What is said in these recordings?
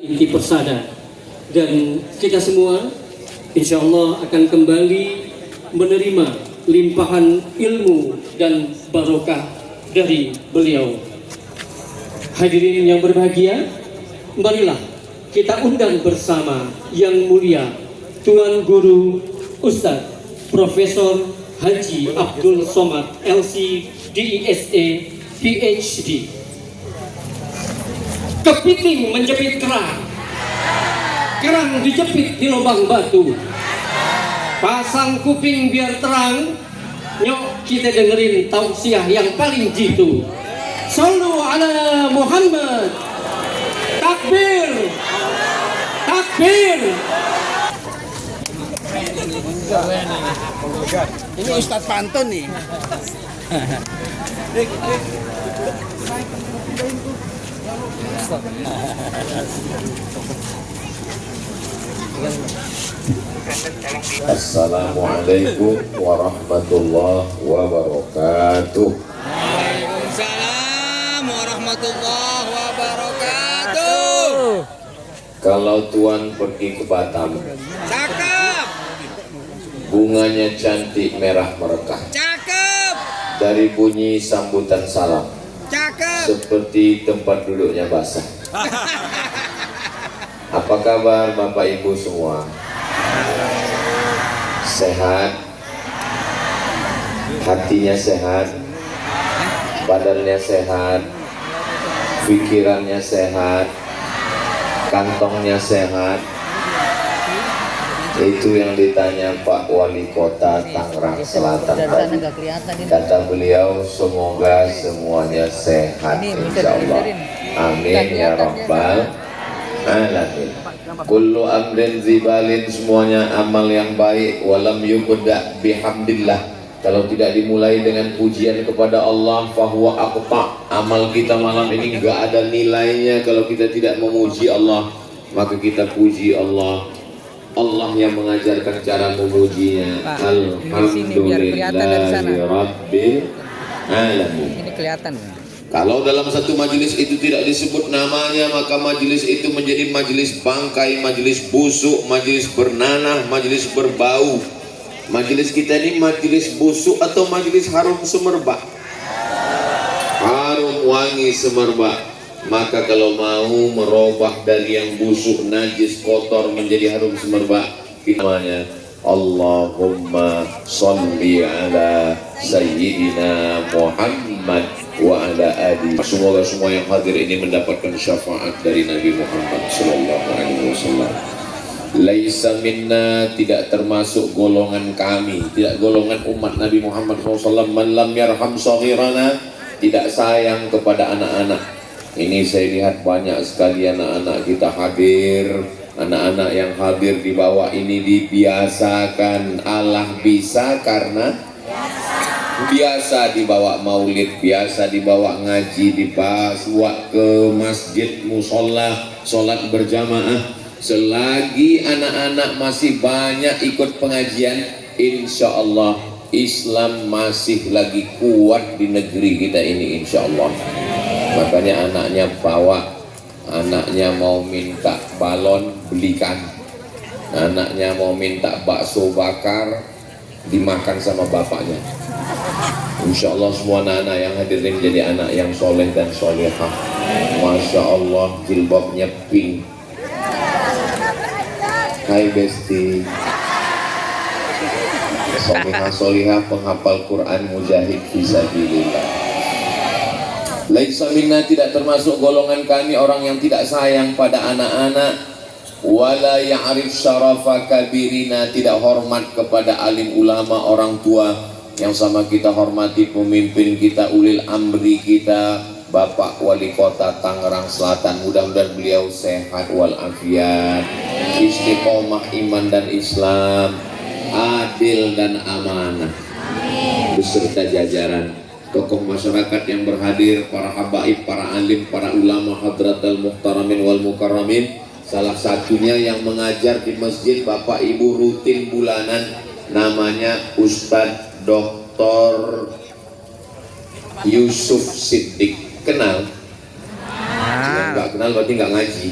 inti persada, dan kita semua insya Allah akan kembali menerima limpahan ilmu dan barokah dari beliau. Hadirin yang berbahagia, marilah kita undang bersama yang mulia Tuan Guru Ustadz Profesor Haji Abdul Somad LC DISA PhD. Kepiting menjepit kerang, kerang dijepit di lubang batu. Pasang kuping biar terang, nyok kita dengerin tausiah yang paling jitu. Sallu ala Muhammad. Takbir, takbir. Ini Ustadz Pantun nih. Assalamualaikum warahmatullahi wabarakatuh. Waalaikumsalam warahmatullahi wabarakatuh. Kalau Tuan pergi ke Batam, Cakep, bunganya cantik merah merekah. cakep, Dari bunyi sambutan salam, cakep. seperti tempat duduknya basah. Apa kabar Bapak Ibu semua? Sehat? Hatinya sehat? Badannya sehat? Pikirannya sehat? Kantongnya sehat? Itu yang ditanya Pak Wali Kota Tangerang Selatan tadi. Kata beliau, semoga semuanya sehat insyaallah. Amin ya rabbal alamin. Kullu amrin zibalin, semuanya amal yang baik, walam yubda bihamdillah, kalau tidak dimulai dengan pujian kepada Allah, fahuwa aqta. Amal kita malam ini enggak ada nilainya kalau kita tidak memuji Allah. Maka kita puji Allah. Allah yang mengajarkan cara memujinya. Alhamdulillahi rabbil alamin. Ini kelihatan. Kalau dalam satu majelis itu tidak disebut namanya, maka majelis itu menjadi majelis bangkai, majelis busuk, majelis bernanah, majelis berbau. Majelis kita ini majelis busuk atau majelis harum semerbak? Harum wangi semerbak. Maka kalau mau merubah dari yang busuk, najis, kotor menjadi harum semerbak, namanya Allahumma sholli ala sayyidina Muhammad wa ala ali. Semoga semua yang hadir ini mendapatkan syafaat dari Nabi Muhammad sallallahu alaihi wasallam. Laisa minna, tidak termasuk golongan kami, tidak golongan umat Nabi Muhammad SAW, man lam yarham saghirana, tidak sayang kepada anak-anak. Ini saya lihat banyak sekali anak-anak kita hadir. Anak-anak yang hadir di bawah ini dibiasakan. Allah bisa karena biasa dibawa maulid, biasa dibawa ngaji, dibawa ke masjid, musola, sholat berjamaah. Selagi anak-anak masih banyak ikut pengajian, insya Allah Islam masih lagi kuat di negeri kita ini, insya Allah. Makanya anaknya bawa, anaknya mau minta balon, belikan. Anaknya mau minta bakso bakar, dimakan sama bapaknya. Insya Allah semua anak-anak yang hadirin jadi anak yang soleh dan solehah. Masya Allah, jilbabnya pink. Hai Besti. Solehah solehah, penghafal Quran, mujahid fisabilillah. Laisa minna, tidak termasuk golongan kami orang yang tidak sayang pada anak-anak. Wala ya'rif syarafa kabirina, tidak hormat kepada alim ulama, orang tua yang sama kita hormati, pemimpin kita, ulil amri kita, Bapak Wali Kota Tangerang Selatan. Mudah-mudahan beliau sehat walafiat, istiqomah iman dan Islam, adil dan amanah, beserta jajaran tokoh masyarakat yang berhadir, para habaib, para alim, para ulama, hadratal muhtaramin wal mukarramin. Salah satunya yang mengajar di masjid Bapak Ibu rutin bulanan, namanya Ustadz Dr. Yusuf Siddiq. Kenal? Nggak kenal berarti nggak ngaji.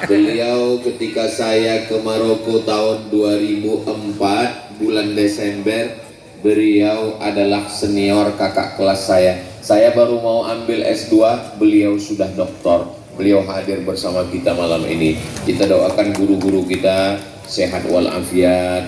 Beliau ketika saya ke Maroko tahun 2004 bulan Desember, beliau adalah senior kakak kelas saya. Saya baru mau ambil S2, beliau sudah doktor. Beliau hadir bersama kita malam ini. Kita doakan guru-guru kita sehat walafiat,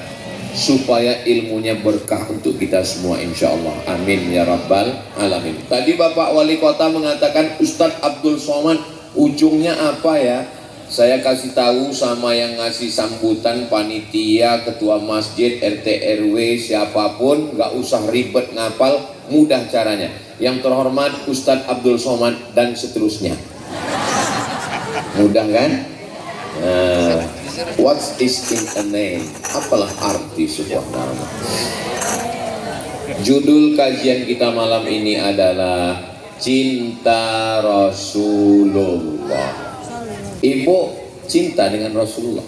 supaya ilmunya berkah untuk kita semua insya Allah. Amin ya rabbal alamin. Tadi Bapak Wali Kota mengatakan Ustadz Abdul Somad, ujungnya apa ya? Saya kasih tahu sama yang ngasih sambutan, panitia, ketua masjid, RT RW, siapapun, nggak usah ribet ngapal, mudah caranya. Yang terhormat Ustadz Abdul Somad dan seterusnya. Mudah kan? What is in a name? Apalah arti sebuah nama? Judul kajian kita malam ini adalah Cinta Rasulullah. Ibu cinta dengan Rasulullah.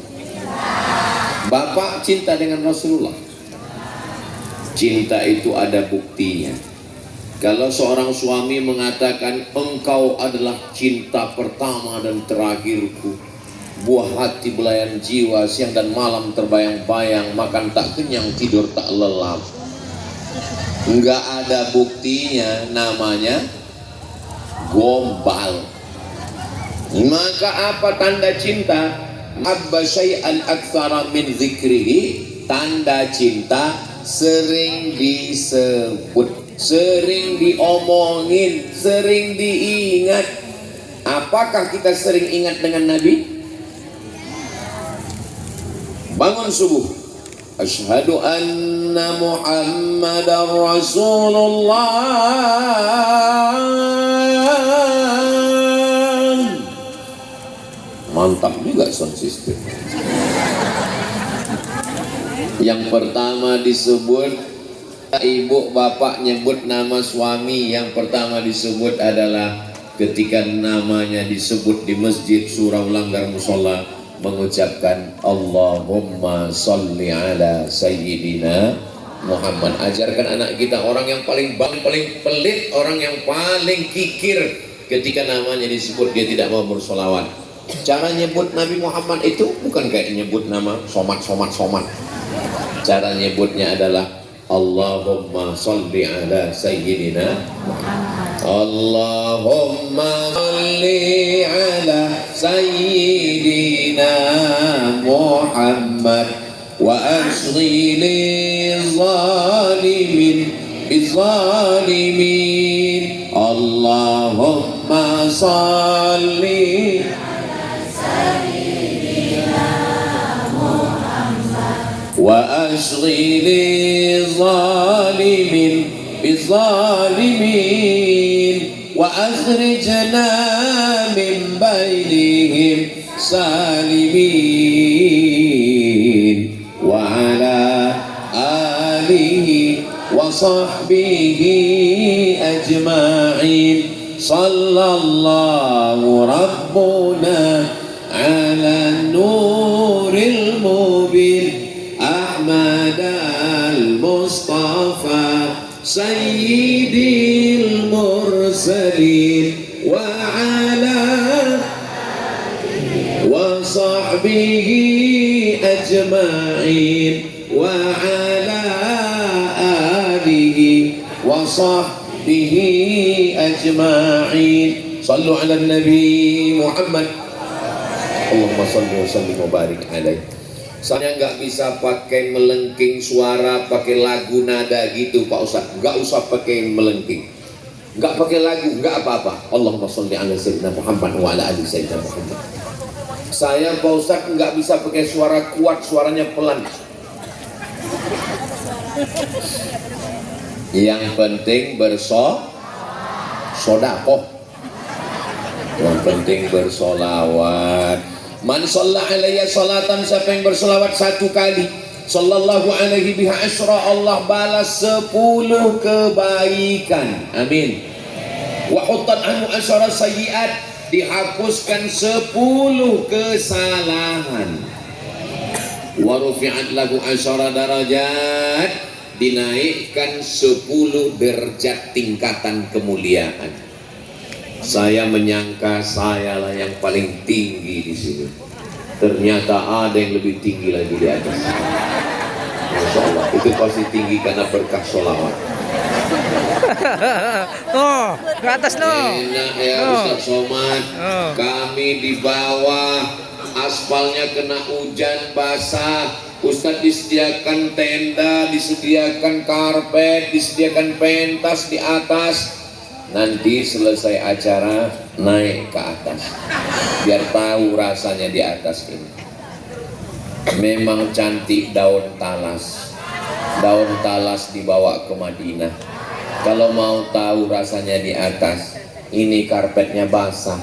Bapak cinta dengan Rasulullah. Cinta itu ada buktinya. Kalau seorang suami mengatakan engkau adalah cinta pertama dan terakhirku, buah hati belayan jiwa, siang dan malam terbayang-bayang, makan tak kenyang, tidur tak lelap, enggak ada buktinya, namanya gombal. Maka apa tanda cinta? Habba syai'an aktsara min zikrihi. Tanda cinta sering disebut, sering diomongin, sering diingat. Apakah kita sering ingat dengan Nabi? Bangun subuh, asyhadu anna Muhammadar Rasulullah. Mantap juga sound system. Yang pertama disebut, ibu bapak nyebut nama suami, yang pertama disebut adalah ketika namanya disebut di masjid, surau langgar musola, mengucapkan Allahumma sholli ala sayyidina Muhammad. Ajarkan anak kita, orang yang paling pelit, orang yang paling kikir, ketika namanya disebut dia tidak mau bersolawat. Cara nyebut Nabi Muhammad itu bukan kayak nyebut nama somat. Cara nyebutnya adalah Allahumma sholli ala sayyidina Muhammad. Allahumma sholli ala sayyidina Muhammad wa ashri lil zalimin bizzalimin. Allahumma sholli wa ashri lizalimin bizalimin wa akhrijna min bainihim salimin wa ala alihi wa sahbihi ajma'in. Sallallahu rabbuna ala nuril mubin Ahmad al-Mustafa Sayyidil Mursalin wa ala wa sahbihi ajma'in wa ala alihi wa sahbihi ajma'in. Sallu ala Nabi Muhammad. Allahumma salli wa sallim wa barik alaihi. Saya nggak bisa pakai melengking suara, pakai lagu nada gitu Pak Ustadz. Nggak usah pakai melengking, nggak pakai lagu, nggak apa-apa. Allahumma sholli ala sayyidina Muhammad wa ala ali sayyidina Muhammad. Saya Pak Ustadz nggak bisa pakai suara kuat, suaranya pelan. Yang penting bersodakoh, yang penting bersolawat. Man shalla alaiya salatan, siapa yang bersolawat satu kali, sallallahu alaihi biha asyra, Allah balas 10 kebaikan. Amin. Wa huttat anhu asyra sayyiat, dihapuskan 10 kesalahan. Wa rufi'at lahu asyra darajat, dinaikkan 10 derajat tingkatan kemuliaan. Saya menyangka sayalah yang paling tinggi di sini. Ternyata ada yang lebih tinggi lagi di atas. Masya Allah, itu pasti tinggi karena berkah sholawat. Oh, ke atas no. Enak ya Ustaz Somad. Kami di bawah, aspalnya kena hujan basah. Ustaz disediakan tenda, disediakan karpet, disediakan pentas di atas. Nanti selesai acara naik ke atas, biar tahu rasanya di atas ini. Memang cantik daun talas. Daun talas dibawa ke Madinah. Kalau mau tahu rasanya di atas, ini karpetnya basah.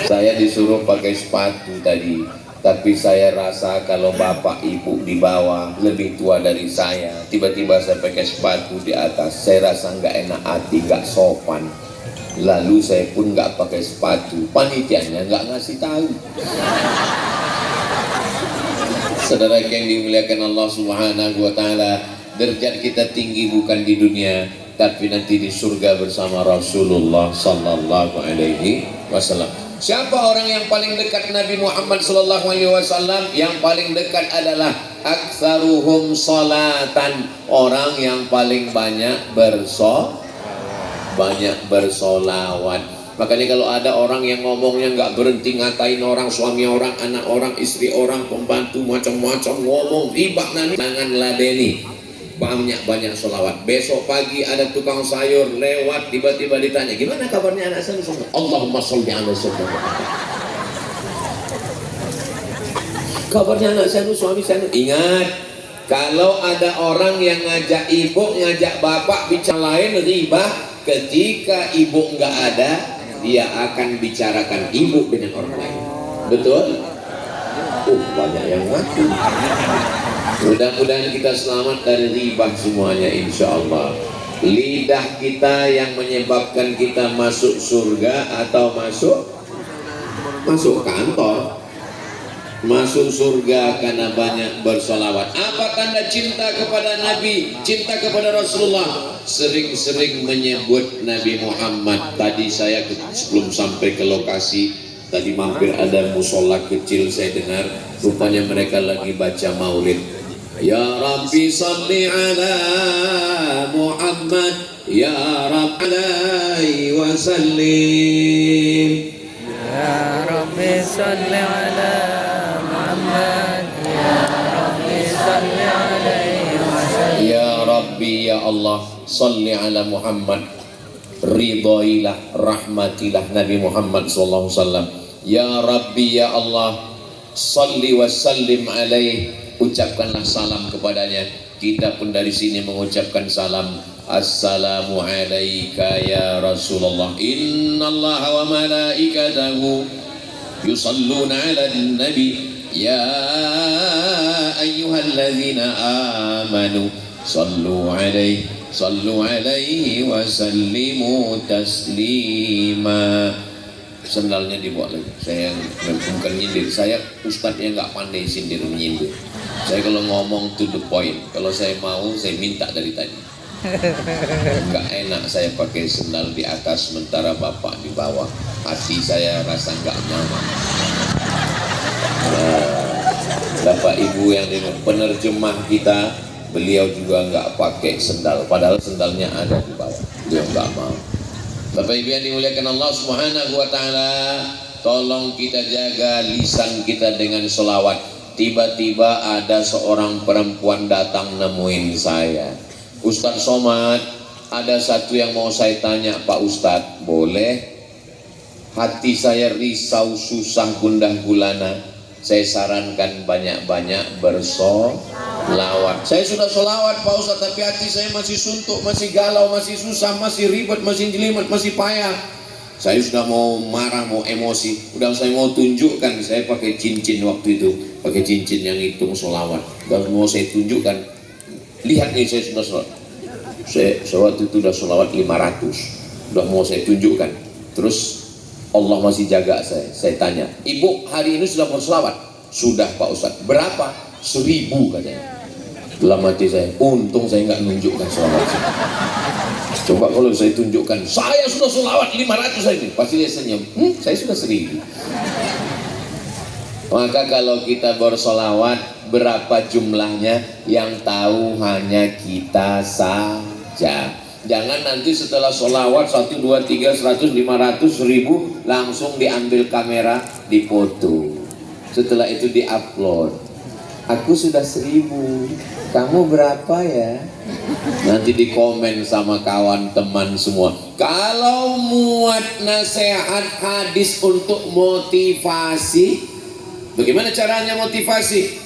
Saya disuruh pakai sepatu tadi, tapi saya rasa kalau bapak ibu di bawah lebih tua dari saya, tiba-tiba saya pakai sepatu di atas, saya rasa nggak enak hati, nggak sopan. Lalu saya pun nggak pakai sepatu, panitianya nggak ngasih tahu. Saudara yang dimuliakan Allah Subhanahu wa Ta'ala, derajat kita tinggi bukan di dunia, tapi nanti di surga bersama Rasulullah Sallallahu Alaihi Wasallam. Siapa orang yang paling dekat Nabi Muhammad Sallallahu Alaihi Wasallam? Yang paling dekat adalah aktsaruhum salatan, orang yang paling banyak bersolawat. Makanya kalau ada orang yang ngomongnya nggak berhenti ngatain orang, suami orang, anak orang, istri orang, pembantu, macam-macam ngomong ribah, nanti jangan ladeni. Banyak solawat. Besok pagi ada tukang sayur lewat, tiba-tiba ditanya, gimana kabarnya anak saya? Allahumma sholli ala sayyidina. Kabarnya anak saya, suami saya. Ingat, kalau ada orang yang ngajak ibu, ngajak bapak bicara lain, riba. Ketika ibu nggak ada, dia akan bicarakan ibu dengan orang lain. Betul? Banyak yang ngaku. Mudah-mudahan kita selamat dari riba semuanya, insya Allah. Lidah kita yang menyebabkan kita masuk surga atau masuk kantor. Masuk surga karena banyak bersolawat. Apa tanda cinta kepada Nabi, cinta kepada Rasulullah? Sering-sering menyebut Nabi Muhammad. Tadi saya sebelum sampai ke lokasi, tadi mampir ada musola kecil, saya dengar rupanya mereka lagi baca maulid. Ya Rabbi salli ala Muhammad, Ya Rabbi alaihi wa sallim. Ya Rabbi salli ala Muhammad, Ya Rabbi salli alaihi wa sallim. Ya Rabbi, Ya Allah, salli ala Muhammad, ridhoilah, rahmatilah Nabi Muhammad SAW. Ya Rabbi, Ya Allah, salli wa sallim alaih, ucapkanlah salam kepadanya. Kita pun dari sini mengucapkan salam. Assalamu alayka ya Rasulullah. Innallaha wa malaikatahu yusalluna ala nabi. Ya ayyuhalladzina amanu sallu alaihi wa sallimu taslima. Sendalnya dibawa lagi. Saya bukan nyindir, saya ustadz yang nggak pandai sindir menyindir. Saya kalau ngomong to the point, kalau saya mau saya minta dari tadi. Nggak enak saya pakai sendal di atas sementara bapak di bawah. Hati saya rasa nggak nyaman. Bapak ibu yang dengan penerjemah kita, beliau juga nggak pakai sendal, padahal sendalnya ada di bawah. Beliau nggak mau. Bapak ibu yang dimuliakan Allah Subhanahu wa Ta'ala, tolong kita jaga lisan kita dengan sholawat. Tiba-tiba ada seorang perempuan datang nemuin saya. Ustadz Somad, ada satu yang mau saya tanya Pak Ustadz, boleh? Hati saya risau, susah, gundah gulana. Saya sarankan banyak-banyak bersolawat. Saya sudah solawat Pak Ustadz, tapi hati saya masih suntuk, masih galau, masih susah, masih ribet, masih jelimet, masih payah. Saya sudah mau marah, mau emosi. Udah saya mau tunjukkan, saya pakai cincin waktu itu, pakai cincin yang hitung solawat. Dan mau saya tunjukkan, lihat nih saya sudah solawat. Saya waktu itu sudah solawat 500. Udah mau saya tunjukkan. Terus Allah masih jaga saya tanya, ibu hari ini sudah bersolawat? Sudah Pak Ustadz. Berapa? 1000 katanya. Dalam hati saya, untung saya nggak nunjukkan solawat. Coba kalau saya tunjukkan, saya sudah sholawat 500 ini, pasti dia senyum. Saya sudah 1000. Maka kalau kita bersolawat, berapa jumlahnya yang tahu hanya kita saja. Jangan nanti setelah solawat 1, 2, 3, 100, 500, 1000 langsung diambil kamera, dipoto. Setelah itu diupload. Aku sudah 1000, kamu berapa ya? Nanti di komen sama kawan teman semua. Kalau muat nasihat hadis untuk motivasi, bagaimana caranya motivasi?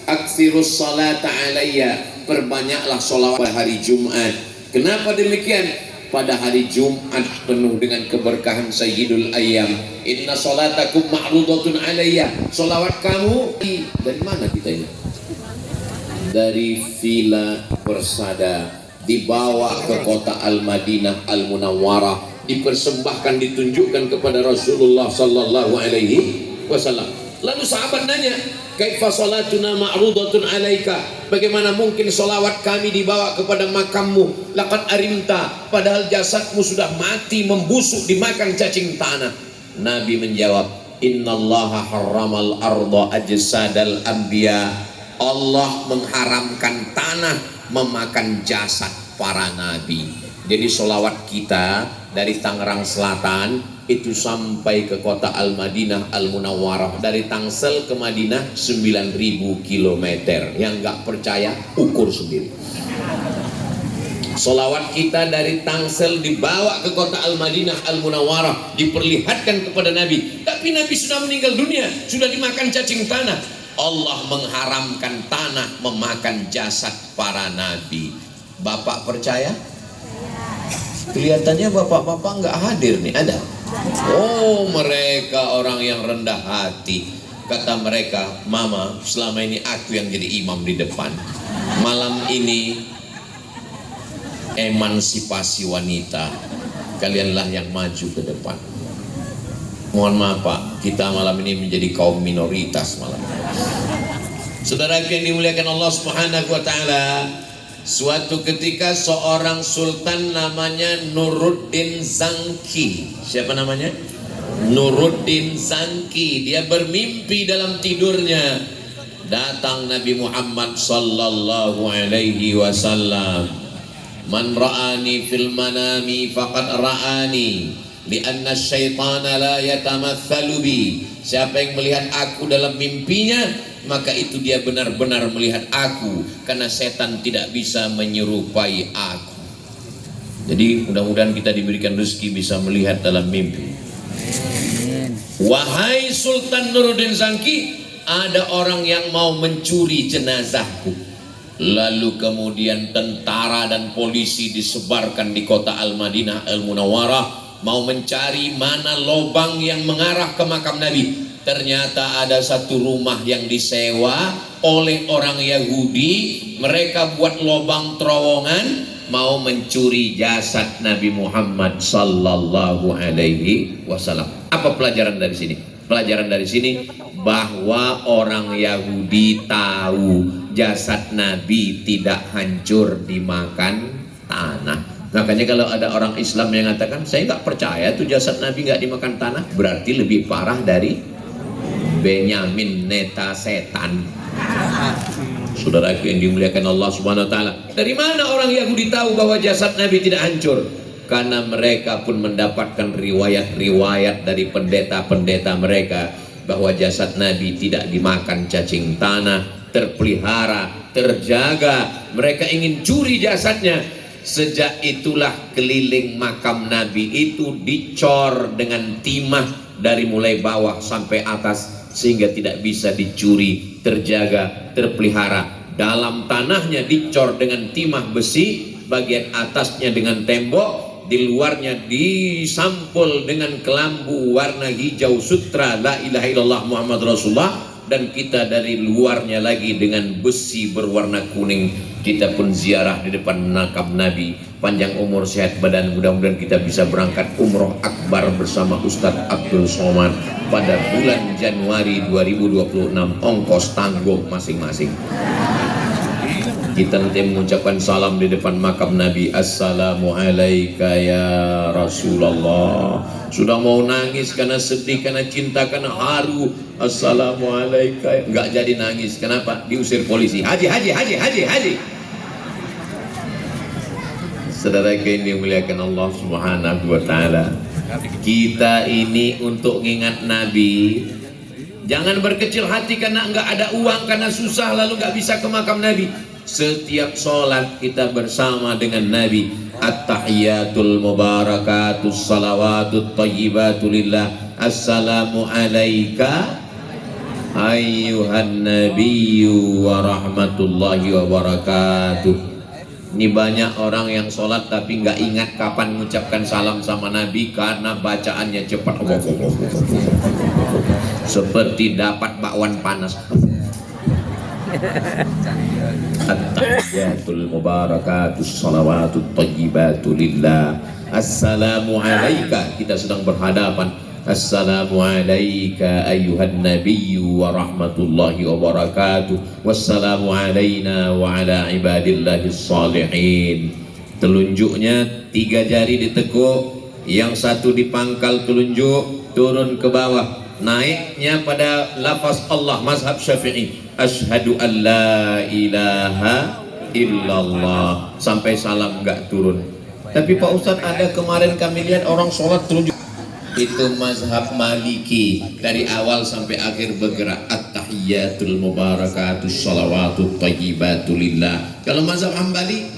Aksirus salata alayya, perbanyaklah sholawat pada hari Jumat. Kenapa demikian? Pada hari Jumat penuh dengan keberkahan Sayyidul Ayyam. Inna salatakum ma'rudatun alayya, sholawat kamu dari mana kita ini? Dari Villa Persada, dibawa ke kota Al-Madinah Al-Munawwarah, dipersembahkan, ditunjukkan kepada Rasulullah sallallahu alaihi wasallam. Lalu sahabat nanya, kaifa salatuna ma'rudatun alaika, bagaimana mungkin solawat kami dibawa kepada makammu? Laqad arimta, padahal jasadmu sudah mati, membusuk, dimakan cacing tanah. Nabi menjawab, innallaha harramal arda ajsadal anbiya, Allah mengharamkan tanah memakan jasad para nabi. Jadi solawat kita dari Tangerang Selatan itu sampai ke kota Al-Madinah Al-Munawwarah, dari Tangsel ke Madinah 9.000 km. Yang nggak percaya ukur sendiri. Solawat kita dari Tangsel dibawa ke kota Al-Madinah Al-Munawwarah, diperlihatkan kepada Nabi, tapi Nabi sudah meninggal dunia, sudah dimakan cacing tanah. Allah mengharamkan tanah memakan jasad para nabi. Bapak percaya? Kelihatannya bapak-bapak nggak hadir nih, ada? Oh, mereka orang yang rendah hati. Kata mereka, mama, selama ini aku yang jadi imam di depan. Malam ini emansipasi wanita, kalianlah yang maju ke depan. Mohon maaf Pak, kita malam ini menjadi kaum minoritas malam ini. Saudara yang dimuliakan Allah Subhanahu wa taala, suatu ketika seorang sultan namanya Nuruddin Zangki. Siapa namanya? Nuruddin Zangki. Dia bermimpi dalam tidurnya. Datang Nabi Muhammad sallallahu alaihi wasallam. Man ra'ani fil manami faqad ra'ani. Lianna syaitana la yatamatsalu bi. Siapa yang melihat aku dalam mimpinya, maka itu dia benar-benar melihat aku, karena setan tidak bisa menyerupai aku. Jadi mudah-mudahan kita diberikan rezeki bisa melihat dalam mimpi. Wahai Sultan Nuruddin Zangki, ada orang yang mau mencuri jenazahku. Lalu kemudian tentara dan polisi disebarkan di kota Al-Madinah Al-Munawwarah, mau mencari mana lubang yang mengarah ke makam Nabi. Ternyata ada satu rumah yang disewa oleh orang Yahudi. Mereka buat lubang terowongan, mau mencuri jasad Nabi Muhammad sallallahu alaihi wasallam. Apa pelajaran dari sini? Pelajaran dari sini bahwa orang Yahudi tahu jasad Nabi tidak hancur dimakan tanah. Makanya kalau ada orang Islam yang mengatakan saya nggak percaya tuh jasad Nabi nggak dimakan tanah, berarti lebih parah dari Benyamin Neta setan. Saudara yang dimuliakan Allah Subhanahu wa taala, dari mana orang Yahudi tahu bahwa jasad Nabi tidak hancur? Karena mereka pun mendapatkan riwayat-riwayat dari pendeta-pendeta mereka bahwa jasad Nabi tidak dimakan cacing tanah, terpelihara, terjaga. Mereka ingin curi jasadnya. Sejak itulah keliling makam Nabi itu dicor dengan timah dari mulai bawah sampai atas, sehingga tidak bisa dicuri, terjaga, terpelihara. Dalam tanahnya dicor dengan timah besi, bagian atasnya dengan tembok, di luarnya disampul dengan kelambu warna hijau sutra la ilaha illallah Muhammad Rasulullah, dan kita dari luarnya lagi dengan besi berwarna kuning. Kita pun ziarah di depan makam Nabi. Panjang umur, sehat badan, mudah-mudahan kita bisa berangkat umroh akbar bersama Ustadz Abdul Somad pada bulan Januari 2026, ongkos tanggung masing-masing. Kita nanti mengucapkan salam di depan makam Nabi. Assalamualaikum ya Rasulullah. Sudah mau nangis karena sedih, karena cinta, karena haru. Assalamualaikum. Enggak jadi nangis. Kenapa? Diusir polisi. Haji. Saudara yang dimuliakan Allah Subhanahu wa taala. Kita ini untuk ngingat Nabi. Jangan berkecil hati karena enggak ada uang, karena susah lalu enggak bisa ke makam Nabi. Setiap sholat kita bersama dengan Nabi. At-tahiyatul mubarakatus salawatut thayyibatu lillah. Assalamu alayka ayyuhan nabiyyu wa rahmatullahi wa barakatuh. Ini banyak orang yang sholat tapi nggak ingat kapan mengucapkan salam sama Nabi karena bacaannya cepat. Seperti dapat bakwan panas. At-tahiyatul mubarakatus salawatut thayyibatu lillah. Assalamu alayka. Kita sedang berhadapan. Assalamu alayka ayyuhan nabiyyu wa rahmatullahi wa barakatuh. Wassalamu alayna wa ala ibadillahis salihin. Telunjuknya 3 jari ditekuk, yang satu di pangkal telunjuk, turun ke bawah. Naiknya pada lafaz Allah, mazhab Syafi'i. Asyhadu an la ilaha illallah. Sampai salam enggak turun. Tapi Pak Ustadz, ada kemarin kami lihat orang sholat telunjuk. Itu mazhab Maliki, dari awal sampai akhir bergerak. At-tahiyatul mubarakatus salawatut thayyibatu lillah. Kalau mazhab Hambali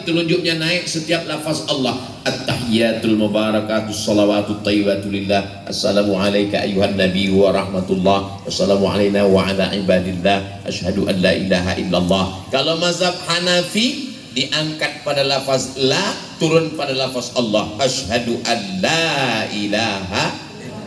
telunjuknya naik setiap lafaz Allah. At-tahiyatul mubarakatus salawatut thayyibatu lillah. Assalamu alayka ayyuhan nabiyyu wa rahmatullah. Wassalamu alayna wa ala ibadillah. Asyhadu an la ilaha illallah. Kalau mazhab Hanafi diangkat pada lafaz la, turun pada lafaz Allah. Asyhadu an la ilaha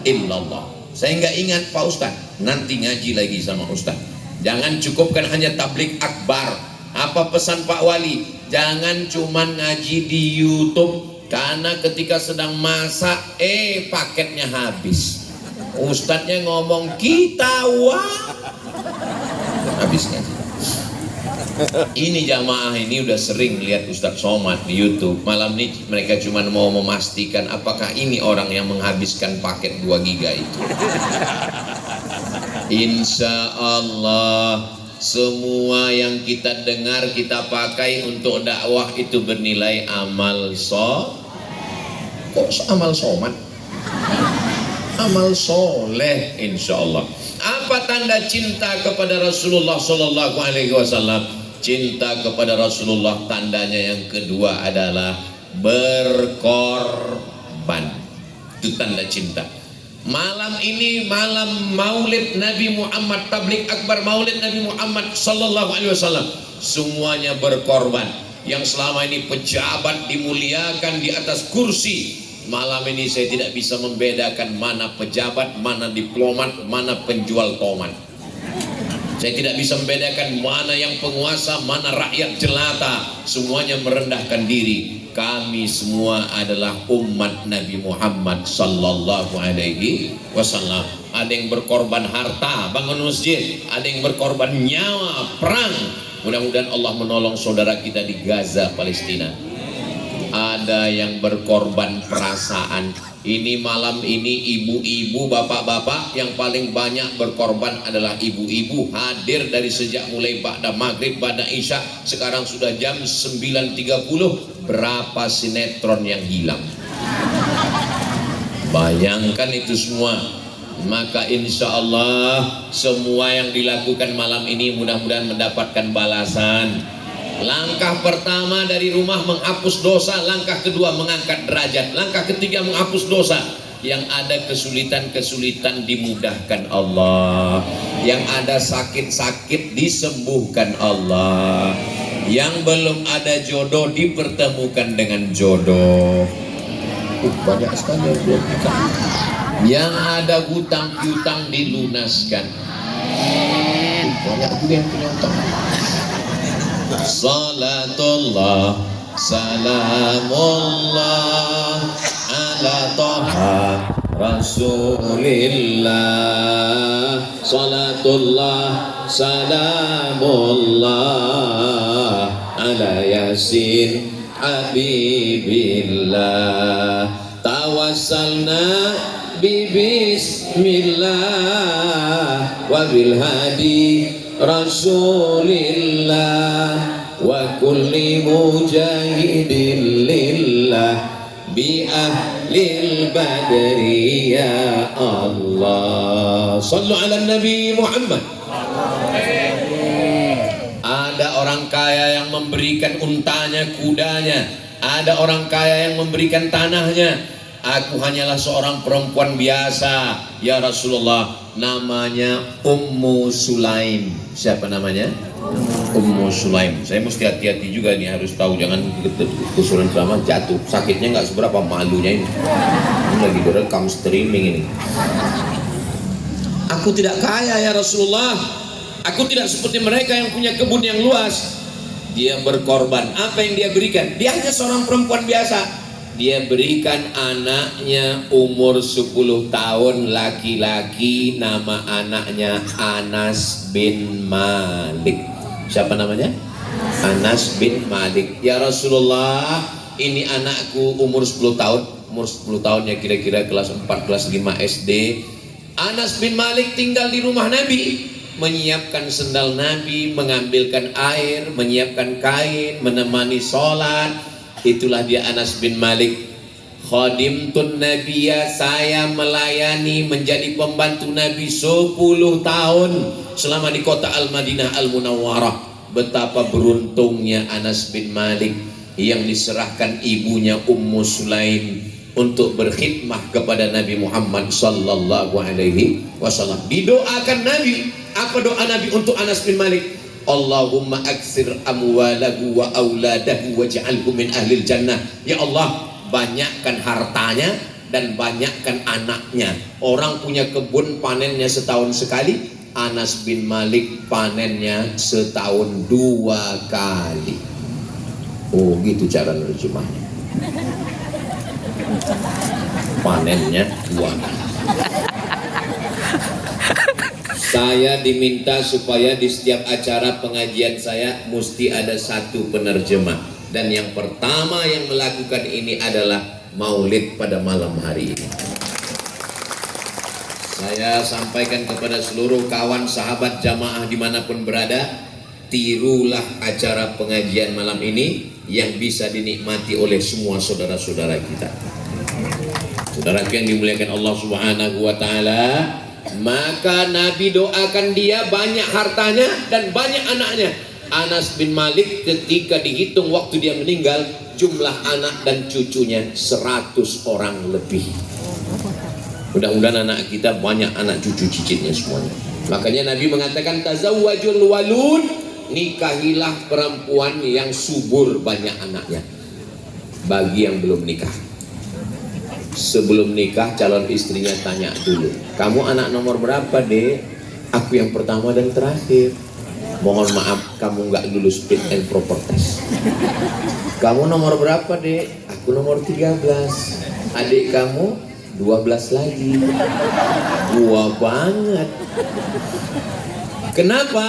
illallah. Saya nggak ingat Pak Ustaz, nanti ngaji lagi sama Ustaz. Jangan cukupkan hanya tablik akbar. Apa pesan Pak Wali? Jangan cuman ngaji di YouTube, karena ketika sedang masak paketnya habis. Ustadznya ngomong kita habis ngaji. Ini jamaah ini udah sering lihat Ustadz Somad di YouTube. Malam ini mereka cuma mau memastikan apakah ini orang yang menghabiskan paket 2 giga itu. Insya Allah semua yang kita dengar kita pakai untuk dakwah itu bernilai amal amal somad, amal soleh, insya Allah. Apa tanda cinta kepada Rasulullah Sallallahu Alaihi Wasallam? Cinta kepada Rasulullah tandanya yang kedua adalah berkorban. Itu tanda cinta. Malam ini malam Maulid Nabi Muhammad, tablik akbar Maulid Nabi Muhammad Sallallahu Alaihi Wasallam. Semuanya berkorban. Yang selama ini pejabat dimuliakan di atas kursi, malam ini saya tidak bisa membedakan mana pejabat, mana diplomat, mana penjual tomat. Saya tidak bisa membedakan mana yang penguasa, mana rakyat jelata. Semuanya merendahkan diri. Kami semua adalah umat Nabi Muhammad Sallallahu Alaihi Wasallam. Ada yang berkorban harta, bangun masjid. Ada yang berkorban nyawa, perang. Mudah-mudahan Allah menolong saudara kita di Gaza, Palestina. Ada yang berkorban perasaan. Ini malam ini ibu-ibu, bapak-bapak yang paling banyak berkorban adalah ibu-ibu. Hadir dari sejak mulai ba'da maghrib, ba'da isya. Sekarang sudah jam 9.30. Berapa sinetron yang hilang? Bayangkan itu semua. Maka insya Allah semua yang dilakukan malam ini mudah-mudahan mendapatkan balasan. Langkah pertama dari rumah menghapus dosa, langkah kedua mengangkat derajat, langkah ketiga menghapus dosa. Yang ada kesulitan-kesulitan dimudahkan Allah, yang ada sakit-sakit disembuhkan Allah, yang belum ada jodoh dipertemukan dengan jodoh. Banyak sekali yang belum nikah. Yang ada hutang piutang dilunaskan. Banyak juga yang punya hutang. Salatullah salamullah ala taha rasulillah. Salatullah salamullah ala yasin habibillah tawassalna bismillah wa bil hadi rasulillah wa kulli mujahidin lillah bi ahlil badri ya Allah. Sallu ala Nabi Muhammad. Ada orang kaya yang memberikan untanya, kudanya. Ada orang kaya yang memberikan tanahnya. Aku hanyalah seorang perempuan biasa ya Rasulullah. Namanya Ummu Sulaim. Siapa namanya? Ummu Sulaim. Saya mesti hati-hati juga nih, harus tahu, jangan kesuruhan ceramah jatuh. Sakitnya nggak seberapa, malunya ini. Ini lagi direkam streaming ini. Aku tidak kaya ya Rasulullah. Aku tidak seperti mereka yang punya kebun yang luas. Dia berkorban. Apa yang dia berikan? Dia hanya seorang perempuan biasa. Dia berikan anaknya umur 10 tahun, laki-laki, nama anaknya Anas bin Malik. Siapa namanya? Anas bin Malik. Ya Rasulullah, ini anakku umur 10 tahun. Umur 10 tahunnya kira-kira kelas 4, kelas 5 SD. Anas bin Malik tinggal di rumah Nabi, menyiapkan sendal Nabi, mengambilkan air, menyiapkan kain, menemani sholat. Itulah dia Anas bin Malik. Khadimtun Nabiya, saya melayani menjadi pembantu Nabi 10 tahun selama di kota Al-Madinah Al-Munawwarah. Betapa beruntungnya Anas bin Malik yang diserahkan ibunya Ummu Sulaim untuk berkhidmah kepada Nabi Muhammad sallallahu alaihi wasallam. Didoakan Nabi. Apa doa Nabi untuk Anas bin Malik? Allahumma aksir amwalahu wa auladahu waj'alhu min ahlil jannah. Ya Allah, banyakkan hartanya dan banyakkan anaknya. Orang punya kebun panennya setahun sekali. Anas bin Malik panennya setahun 2 kali. Oh, gitu cara nerjemahnya. Panennya 2 kali. Saya diminta supaya di setiap acara pengajian saya mesti ada satu penerjemah. Dan yang pertama yang melakukan ini adalah maulid pada malam hari ini. Saya sampaikan kepada seluruh kawan, sahabat, jamaah dimanapun berada, tirulah acara pengajian malam ini yang bisa dinikmati oleh semua saudara-saudara kita. Saudaraku yang dimuliakan Allah Subhanahu wa Ta'ala, maka Nabi doakan dia banyak hartanya dan banyak anaknya. Anas bin Malik ketika dihitung waktu dia meninggal, jumlah anak dan cucunya 100 orang lebih. Mudah-mudahan anak kita banyak anak cucu cicitnya semuanya. Makanya Nabi mengatakan tazawwajul walud, nikahilah perempuan yang subur banyak anaknya. Bagi yang belum nikah, sebelum nikah calon istrinya tanya dulu, kamu anak nomor berapa dek? Aku yang pertama dan terakhir. Mohon maaf, kamu nggak lulus fit and proper test. Kamu nomor berapa dek? Aku nomor 13. Adik kamu 12 lagi. Tua banget. Kenapa?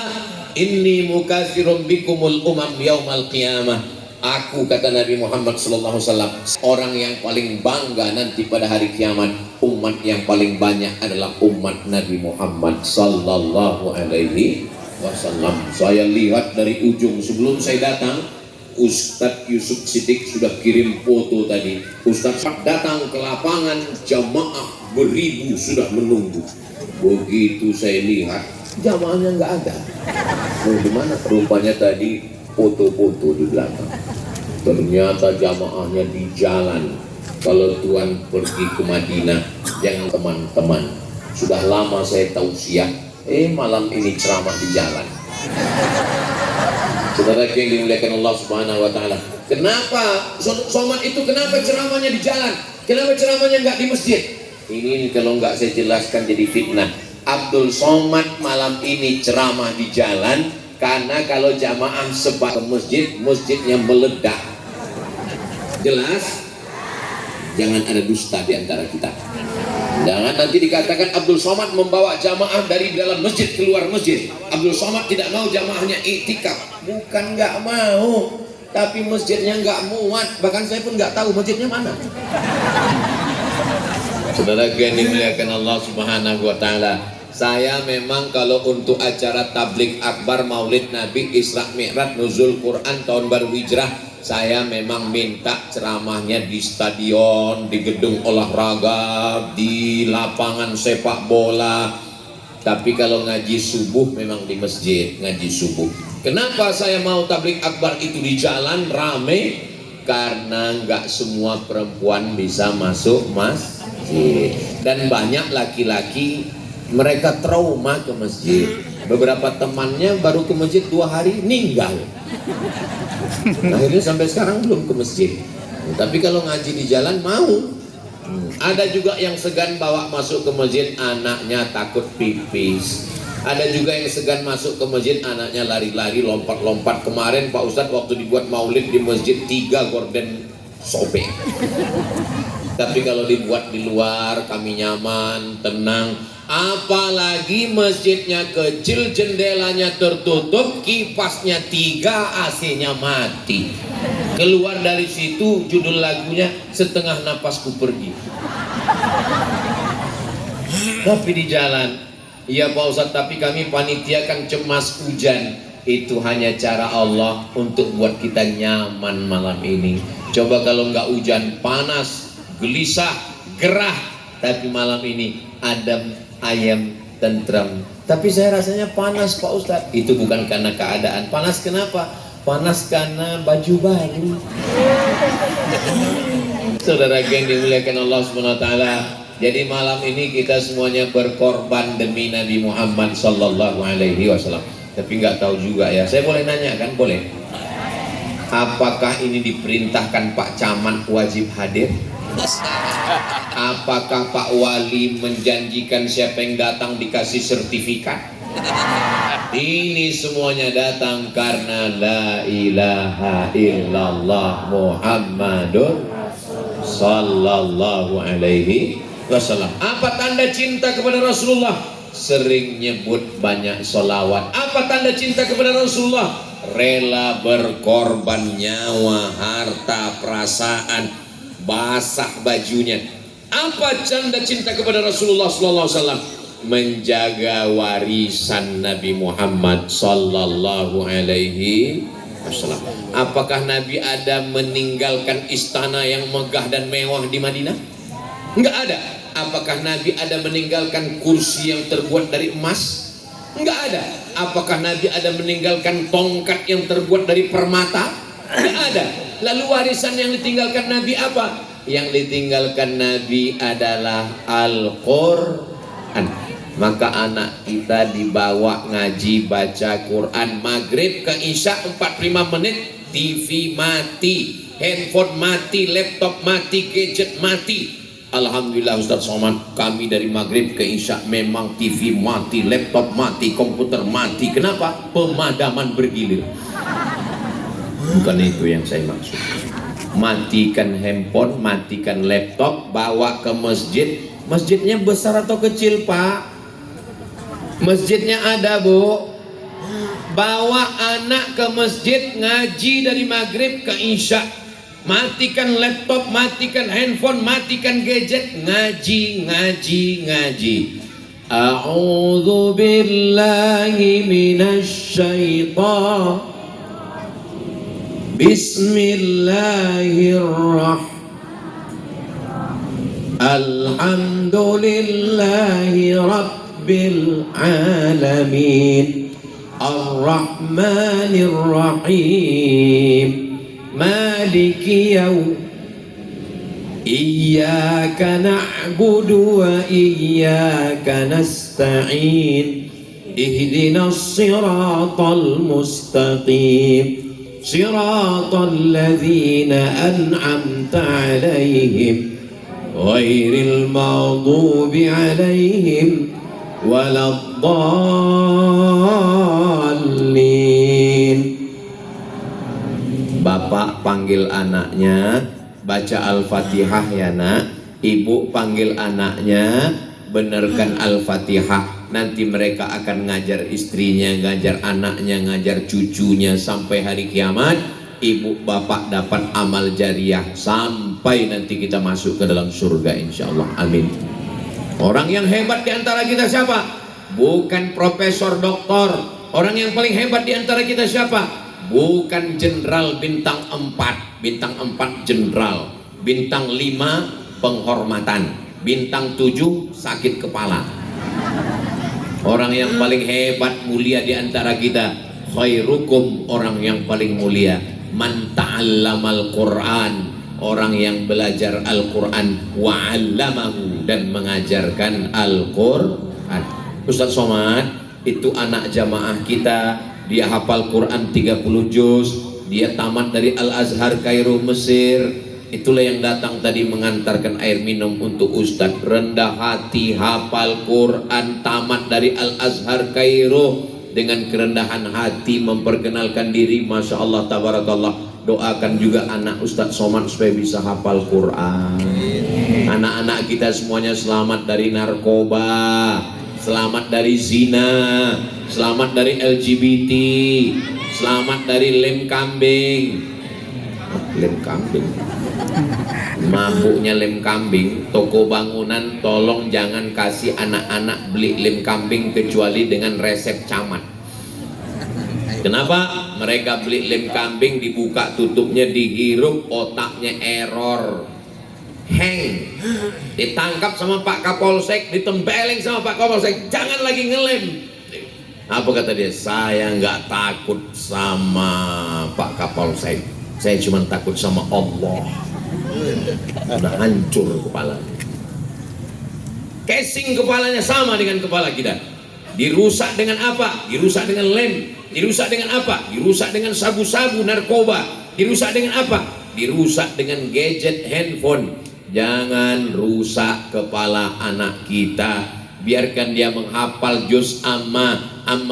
Inni mukatsirum bikumul umam yaumal qiyamah. Aku, kata Nabi Muhammad SAW, orang yang paling bangga nanti pada hari kiamat. Umat yang paling banyak adalah umat Nabi Muhammad sallallahu alaihi wasallam. Saya lihat dari ujung sebelum saya datang, Ustadz Yusuf Siddiq sudah kirim foto tadi. Ustadz datang ke lapangan, jamaah beribu sudah menunggu. Begitu saya lihat, jamaahnya nggak ada. Mau dimana? Rupanya tadi foto-foto di belakang. Ternyata jamaahnya di jalan. Kalau Tuhan pergi ke Madinah, yang teman-teman, sudah lama saya tausiah, malam ini ceramah di jalan. Saudara yang dimuliakan Allah Subhanahu wa Ta'ala, kenapa Somad itu, kenapa ceramahnya di jalan? Kenapa ceramahnya nggak di masjid? Ini kalau nggak saya jelaskan jadi fitnah. Abdul Somad malam ini ceramah di jalan karena kalau jamaah sebab ke masjid, masjidnya meledak. Jelas? Jangan ada dusta di antara kita. Jangan nanti dikatakan Abdul Somad membawa jamaah dari dalam masjid keluar masjid. Abdul Somad tidak mau jamaahnya iktikaf. Bukan nggak mau, tapi masjidnya nggak muat. Bahkan saya pun nggak tahu masjidnya mana. Saudara yang dimuliakan Allah Subhanahu wa taala, saya memang kalau untuk acara tablik akbar Maulid Nabi Isra Mi'raj Nuzul Quran tahun baru Hijrah, saya memang minta ceramahnya di stadion, di gedung olahraga, di lapangan sepak bola. Tapi kalau ngaji subuh memang di masjid, ngaji subuh. Kenapa saya mau tablik akbar itu di jalan rame? Karena nggak semua perempuan bisa masuk masjid, dan banyak laki-laki mereka trauma ke masjid. Beberapa temannya baru ke masjid 2 hari meninggal. Akhirnya sampai sekarang belum ke masjid. Tapi kalau ngaji di jalan mau. Ada juga yang segan bawa masuk ke masjid, anaknya takut pipis. Ada juga yang segan masuk ke masjid, anaknya lari-lari, lompat-lompat. Kemarin Pak Ustadz waktu dibuat maulid di masjid 3 gorden sobek. Tapi kalau dibuat di luar kami nyaman, tenang. Apalagi masjidnya kecil, jendelanya tertutup, kipasnya 3, AC-nya mati. Keluar dari situ judul lagunya Setengah Napasku Pergi. Tapi di jalan, iya Pak Ustadz, tapi kami panitia kan cemas hujan. Itu hanya cara Allah untuk buat kita nyaman malam ini. Coba kalau nggak hujan, panas, gelisah, gerah. Tapi malam ini adem, ayam, tentram. Tapi saya rasanya panas Pak Ustadz. Itu bukan karena keadaan. Panas kenapa? Panas karena baju baru. Saudara geng dimuliakan Allah SWT. Jadi malam ini kita semuanya berkorban demi Nabi Muhammad Sallallahu Alaihi Wasallam. Tapi nggak tahu juga ya. Saya boleh nanya kan? Boleh. Apakah ini diperintahkan Pak Camat wajib hadir? Apakah Pak Wali menjanjikan siapa yang datang dikasih sertifikat? Ini semuanya datang karena la ilaha illallah Muhammadur Sallallahu Alaihi Wasallam. Apa tanda cinta kepada Rasulullah? Sering nyebut banyak solawat. Apa tanda cinta kepada Rasulullah? Rela berkorban nyawa, harta, perasaan, basah bajunya. Apa tanda cinta kepada Rasulullah Sallallahu Alaihi Wasallam? Menjaga warisan Nabi Muhammad Sallallahu Alaihi Wasallam. Apakah Nabi Adam meninggalkan istana yang megah dan mewah di Madinah? Enggak ada. Apakah Nabi Adam meninggalkan kursi yang terbuat dari emas? Enggak ada. Apakah Nabi Adam meninggalkan tongkat yang terbuat dari permata? Enggak ada. Lalu warisan yang ditinggalkan Nabi apa? Yang ditinggalkan Nabi adalah Al-Quran. Maka anak kita dibawa ngaji baca Quran, maghrib ke isya 45 menit, TV mati, handphone mati, laptop mati, gadget mati. Alhamdulillah Ustaz Somad, kami dari maghrib ke isya memang TV mati, laptop mati, komputer mati. Kenapa? Pemadaman bergilir. Bukan itu yang saya maksud. Matikan handphone, matikan laptop, bawa ke masjid. Masjidnya besar atau kecil Pak? Masjidnya ada Bu. Bawa anak ke masjid, ngaji dari maghrib ke isya. Matikan laptop, matikan handphone, matikan gadget, ngaji, ngaji, ngaji. A'udzu billahi minasy syaitan. Bismillahirrahmanirrahim. Alhamdulillahi rabbil alamin. Ar-Rahmanir Rahim. Maliki yaum. Iyyaka na'budu wa iyyaka nasta'in. Ihdinas siratal mustaqim. Siratal ladzina an'amta 'alaihim ghairil maghdubi 'alaihim waladdallin. Bapak panggil anaknya, baca Al-Fatihah ya nak. Ibu panggil anaknya, benarkan Al-Fatihah. Nanti mereka akan ngajar istrinya, ngajar anaknya, ngajar cucunya sampai hari kiamat. Ibu bapak dapat amal jariah sampai nanti kita masuk ke dalam surga insyaallah. Amin. Orang yang hebat di antara kita siapa? Bukan profesor doktor. Orang yang paling hebat di antara kita siapa? Bukan jenderal bintang 4. Bintang 4 jenderal, bintang 5 penghormatan, bintang 7 sakit kepala. Orang yang paling hebat mulia di antara kita, khairukum, orang yang paling mulia, man ta'allamal Qur'an, orang yang belajar Al-Quran, wa 'allamahu, dan mengajarkan Al-Quran. Ustaz Somad itu anak jamaah kita, dia hafal Quran 30 juz, dia tamat dari Al-Azhar Kairo Mesir. Itulah yang datang tadi mengantarkan air minum untuk Ustadz. Rendah hati, hafal Quran, tamat dari Al-Azhar Kairo, dengan kerendahan hati memperkenalkan diri. Masya Allah, tabarakallah. Doakan juga anak Ustadz Somad supaya bisa hafal Quran. Anak-anak kita semuanya selamat dari narkoba, selamat dari zina, selamat dari LGBT, selamat dari lem kambing. Lem kambing, mabuknya lem kambing. Toko bangunan tolong jangan kasih anak-anak beli lem kambing kecuali dengan resep camat. Kenapa? Mereka beli lem kambing, dibuka tutupnya, dihirup, otaknya error, hang, ditangkap sama Pak Kapolsek, ditempeleng sama Pak Kapolsek, jangan lagi ngelem. Apa kata dia? Saya nggak takut sama Pak Kapolsek, saya cuma takut sama Allah. Udah hancur kepalanya. Casing kepalanya sama dengan kepala kita. Dirusak dengan apa? Dirusak dengan lem. Dirusak dengan apa? Dirusak dengan sabu-sabu narkoba. Dirusak dengan apa? Dirusak dengan gadget handphone. Jangan rusak kepala anak kita. Biarkan dia menghafal juz amma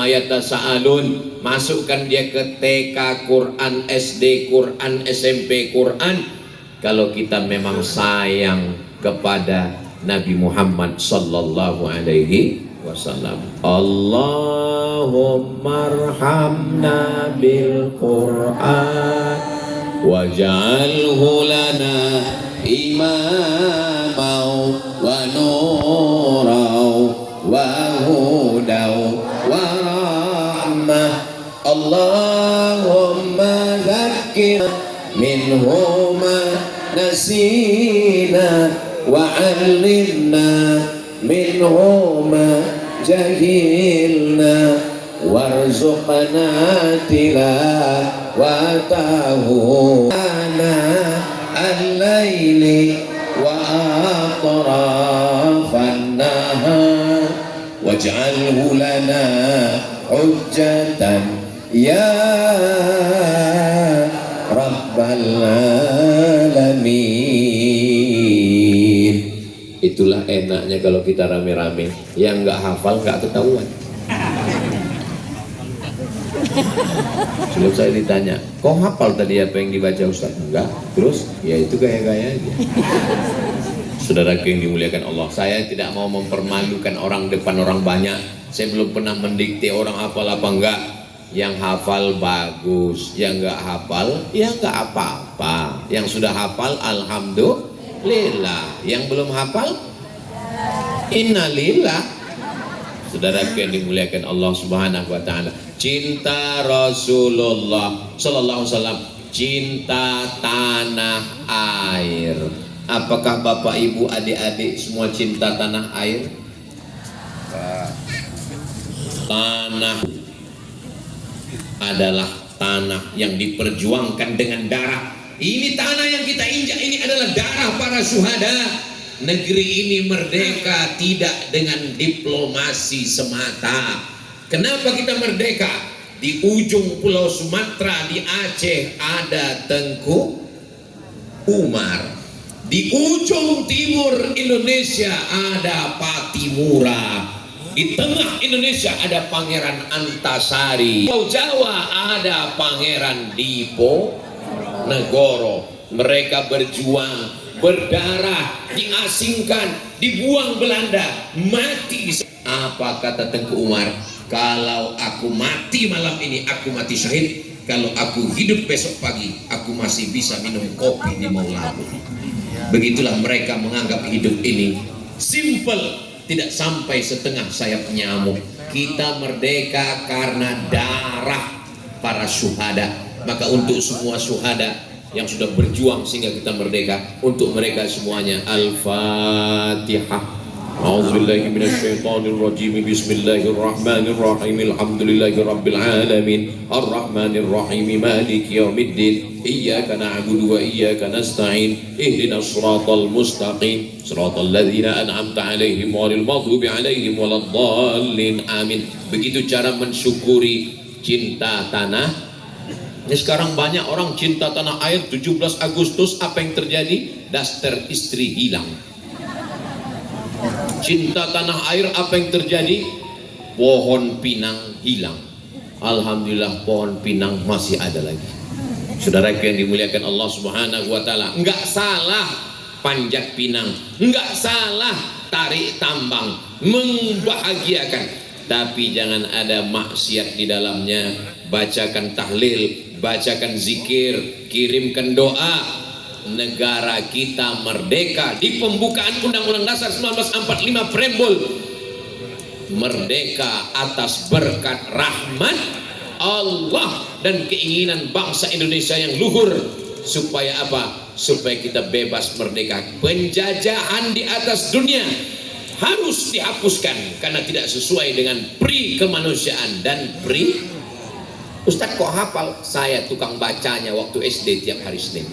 yatasaalun. Masukkan dia ke TK Quran, SD Quran, SMP Quran. Kalau kita memang sayang kepada Nabi Muhammad sallallahu alaihi wasallam. Allahumma arhamna bil Quran waj'alhu lana imamau wa nurau wa hudau wa rahmah. Allahumma zakkir minhu ma nasina wa 'allimna minhu ma jahilna warzuqna tilawatahu ana al-laili wa atrafan nahar waj'alhu lana hujjatan ya rabbal alamin. Itulah enaknya kalau kita rame-rame. Yang nggak hafal nggak ketahuan. Sebelum saya ditanya, kok hafal tadi apa yang dibaca Ustaz? Enggak. Terus? Ya itu gaya-gaya aja. Saudaraku yang dimuliakan Allah, saya tidak mau mempermalukan orang depan orang banyak. Saya belum pernah mendikte orang hafal apa enggak. Yang hafal bagus, yang nggak hafal ya nggak apa-apa. Yang sudah hafal alhamdulillah, yang belum hafal innalillah. Saudaraku yang dimuliakan Allah Subhanahu wa taala, cinta Rasulullah sallallahu alaihi wasallam, cinta tanah air. Apakah Bapak Ibu adik-adik semua cinta tanah air? Tanah adalah tanah yang diperjuangkan dengan darah. Ini tanah yang kita injak ini adalah darah para syuhada. Negeri ini merdeka tidak dengan diplomasi semata. Kenapa kita merdeka? Di ujung Pulau Sumatera, di Aceh ada Tengku Umar. Di ujung timur Indonesia ada Patimura. Di tengah Indonesia ada Pangeran Antasari. Pulau Jawa ada Pangeran Diponegoro. Mereka berjuang berdarah, diasingkan, dibuang Belanda, mati. Apa kata Tengku Umar? Kalau aku mati malam ini, aku mati syahid. Kalau aku hidup besok pagi, aku masih bisa minum kopi di Maulamu. Begitulah mereka menganggap hidup ini simple, tidak sampai setengah sayap nyamuk. Kita merdeka karena darah para syuhada. Maka untuk semua syuhada yang sudah berjuang sehingga kita merdeka, untuk mereka semuanya Al-Fatihah. A'udzubillahi minasyaitonirrajim. Bismillahirrahmanirrahim. Alhamdulillahirabbil alamin. Arrahmanirrahim. Maliki yaumiddin. Iyyaka na'budu wa iyyaka nasta'in. Ihdinas shiratal mustaqim. Shiratal ladzina an'amta 'alaihim ghairil maghdubi 'alaihim waladdallin. Amin. Begitu cara mensyukuri cinta tanah. Ini sekarang banyak orang cinta tanah air. 17 Agustus apa yang terjadi? Daster istri hilang. Cinta tanah air apa yang terjadi? Pohon pinang hilang. Alhamdulillah pohon pinang masih ada lagi. Saudara yang dimuliakan Allah Subhanahu wa taala, enggak salah panjat pinang, enggak salah tarik tambang, membahagiakan, tapi jangan ada maksiat di dalamnya. Bacakan tahlil, bacakan zikir, kirimkan doa. Negara kita merdeka di pembukaan Undang-Undang Dasar 1945 preambul, merdeka atas berkat rahmat Allah dan keinginan bangsa Indonesia yang luhur. Supaya apa? Supaya kita bebas merdeka. Penjajahan di atas dunia harus dihapuskan karena tidak sesuai dengan pri kemanusiaan dan pri. Ustadz kok hafal? Saya tukang bacanya waktu SD tiap hari Senin.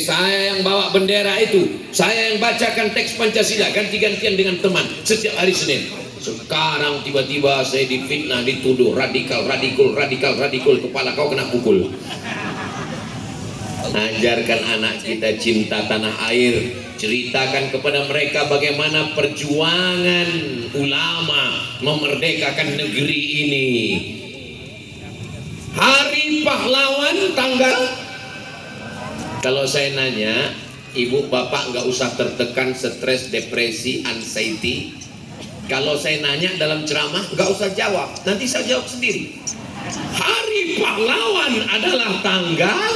Saya yang bawa bendera itu, saya yang bacakan teks Pancasila ganti-gantian dengan teman setiap hari Senin. Sekarang tiba-tiba saya difitnah, dituduh radikal, kepala kau kena pukul. Ajarkan anak kita cinta tanah air, ceritakan kepada mereka bagaimana perjuangan ulama memerdekakan negeri ini. Hari Pahlawan tanggal. Kalau saya nanya, ibu bapak nggak usah tertekan, stres, depresi, anxiety. Kalau saya nanya dalam ceramah, nggak usah jawab, nanti saya jawab sendiri. Hari Pahlawan adalah tanggal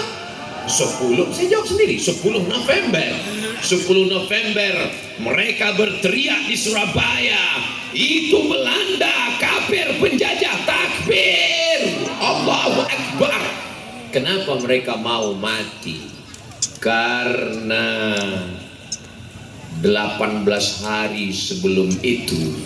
10, saya jawab sendiri, 10 November. 10 November mereka berteriak di Surabaya, itu Belanda, kafir, penjajah, takbir, Allahu Akbar. Kenapa mereka mau mati? Karena 18 hari sebelum itu,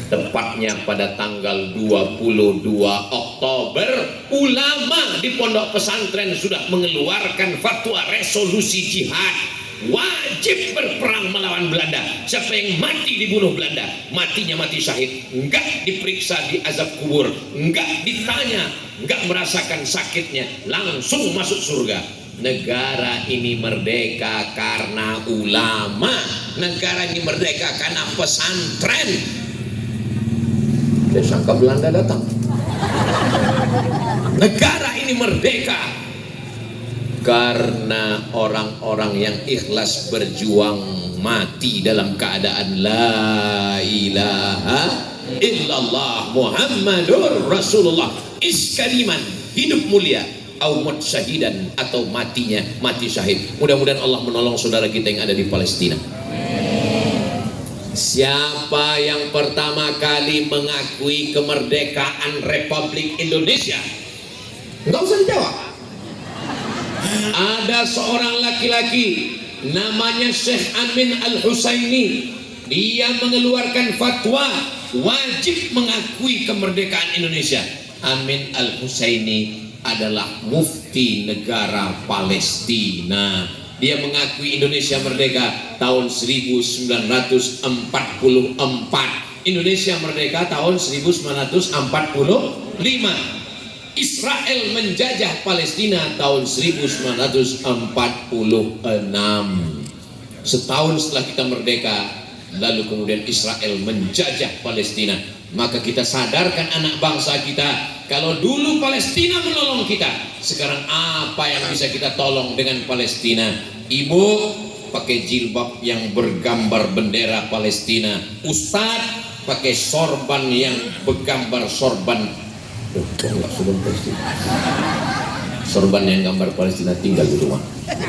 tepatnya pada tanggal 22 Oktober, ulama di pondok pesantren sudah mengeluarkan fatwa resolusi jihad, wajib berperang melawan Belanda. Siapa yang mati dibunuh Belanda, matinya mati syahid, enggak diperiksa di azab kubur, enggak ditanya, enggak merasakan sakitnya, langsung masuk surga. Negara ini merdeka karena ulama, negara ini merdeka karena pesantren. Saya sangka Belanda datang. Negara ini merdeka karena orang-orang yang ikhlas berjuang mati dalam keadaan la ilaha illallah Muhammadur Rasulullah, iskariman, hidup mulia, awmat syahidan, atau matinya mati syahid. Mudah-mudahan Allah menolong saudara kita yang ada di Palestina. Siapa yang pertama kali mengakui kemerdekaan Republik Indonesia? Enggak usah dijawab. Ada seorang laki-laki namanya Syekh Amin Al-Husaini. Dia mengeluarkan fatwa wajib mengakui kemerdekaan Indonesia. Amin Al-Husaini adalah mufti negara Palestina. Dia mengakui Indonesia merdeka tahun 1944. Indonesia merdeka tahun 1945. Israel menjajah Palestina tahun 1946. Setahun setelah kita merdeka, lalu kemudian Israel menjajah Palestina. Maka kita sadarkan anak bangsa kita, kalau dulu Palestina menolong kita, sekarang apa yang bisa kita tolong dengan Palestina? Ibu pakai jilbab yang bergambar bendera Palestina. Ustadz pakai sorban yang bergambar sorban. Sorban yang gambar Palestina tinggal di rumah.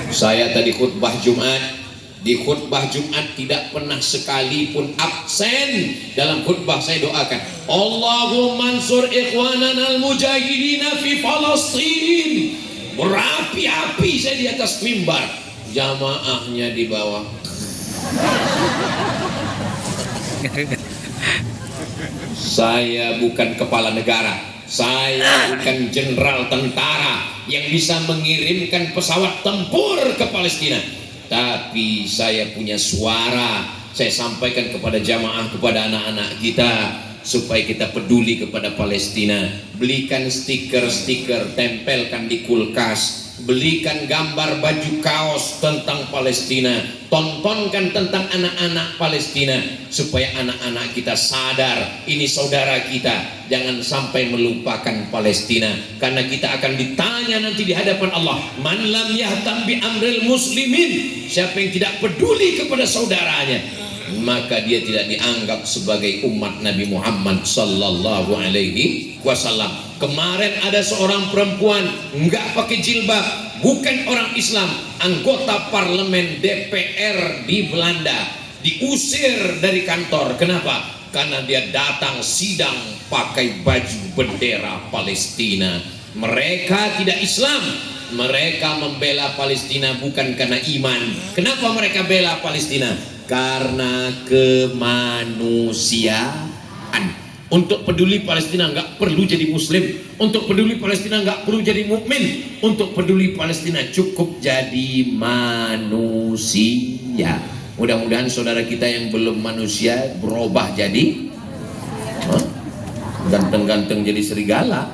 Saya tadi khutbah Jumat. Di khutbah Jumat tidak pernah sekalipun absen dalam khutbah saya doakan, Allahumma ansur ikhwanana al-mujahidina fi Palestin. Berapi-api saya di atas mimbar, jamaahnya di bawah. Saya bukan kepala negara, saya bukan jenderal tentara yang bisa mengirimkan pesawat tempur ke Palestina. Tapi saya punya suara, saya sampaikan kepada jamaah, kepada anak-anak kita, supaya kita peduli kepada Palestina. Belikan stiker-stiker, tempelkan di kulkas. Belikan gambar baju kaos tentang Palestina. Tontonkan tentang anak-anak Palestina, supaya anak-anak kita sadar ini saudara kita. Jangan sampai melupakan Palestina, karena kita akan ditanya nanti di hadapan Allah, man lam yahtam bi amril muslimin, siapa yang tidak peduli kepada saudaranya, maka dia tidak dianggap sebagai umat Nabi Muhammad sallallahu alaihi wasallam. Kemarin ada seorang perempuan enggak pakai jilbab, bukan orang Islam, anggota parlemen DPR di Belanda, diusir dari kantor. Kenapa? Karena dia datang sidang pakai baju bendera Palestina. Mereka tidak Islam, mereka membela Palestina bukan karena iman. Kenapa mereka bela Palestina? Karena kemanusiaan. Untuk peduli Palestina nggak perlu jadi muslim, untuk peduli Palestina nggak perlu jadi mukmin, untuk peduli Palestina cukup jadi manusia. Mudah-mudahan saudara kita yang belum manusia berubah jadi ganteng-ganteng jadi serigala.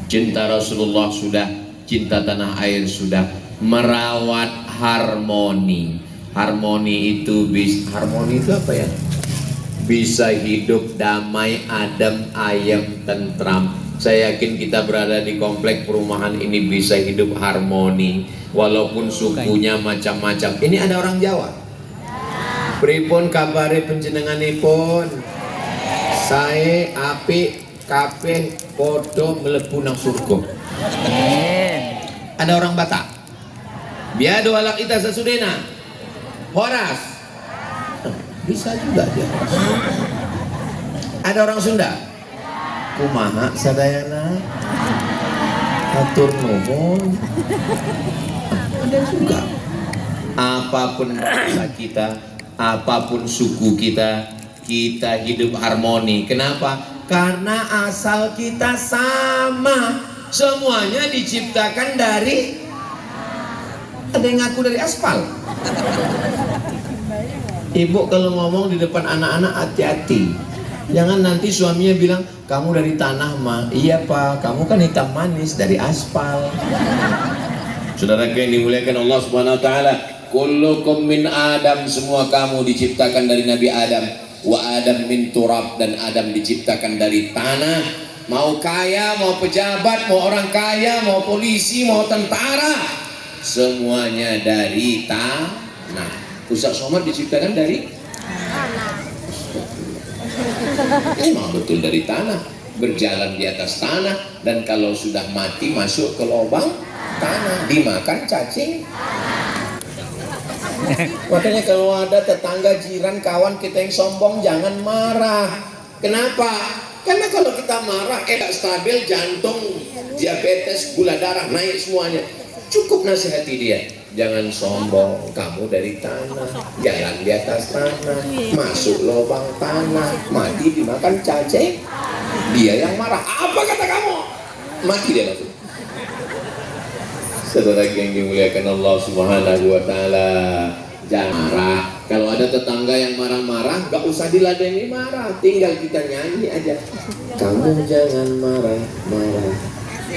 Cinta Rasulullah sudah, cinta tanah air sudah, merawat harmoni. Harmoni itu apa ya? Bisa hidup damai, adem, ayem, tentram. Saya yakin kita berada di komplek perumahan ini bisa hidup harmoni, walaupun sukunya macam-macam. Ini ada orang Jawa. Pripun kabare panjenenganipun? Sae apik kabeh padha mlebu nang surga. Ada orang Batak. Biado alak ita sasudena. Horas. Bisa juga dia. Ada orang Sunda. Kumaha sadayana. Atur nuhun. Ada juga. Apapun bangsa kita, apapun suku kita, kita hidup harmoni. Kenapa? Karena asal kita sama. Semuanya diciptakan dari, ada yang ngaku dari aspal. Ibu kalau ngomong di depan anak-anak hati-hati. Jangan nanti suaminya bilang, kamu dari tanah mah. Iya pak, kamu kan hitam manis dari aspal. Saudara yang dimuliakan Allah Subhanahu wa taala, kullukum min Adam, semua kamu diciptakan dari Nabi Adam. Wa Adam min turab, dan Adam diciptakan dari tanah. Mau kaya, mau pejabat, mau orang kaya, mau polisi, mau tentara, semuanya dari tanah. Ustaz Somad diciptakan dari tanah. Memang betul dari tanah, berjalan di atas tanah, dan kalau sudah mati masuk ke lubang tanah, dimakan cacing. Makanya kalau ada tetangga, jiran, kawan kita yang sombong, jangan marah. Kenapa? Karena kalau kita marah, gak stabil, jantung, diabetes, gula darah naik semuanya. Cukup nasihati dia. Jangan sombong, kamu dari tanah, jalan di atas tanah, masuk lubang tanah, mati dimakan cacing. Dia yang marah, apa kata kamu? Mati dia langsung. Saudara yang dimuliakan Allah Subhanahu wa taala, jangan marah. Kalau ada tetangga yang marah-marah, gak usah diladeni marah, tinggal kita nyanyi aja. Kamu jangan marah-marah,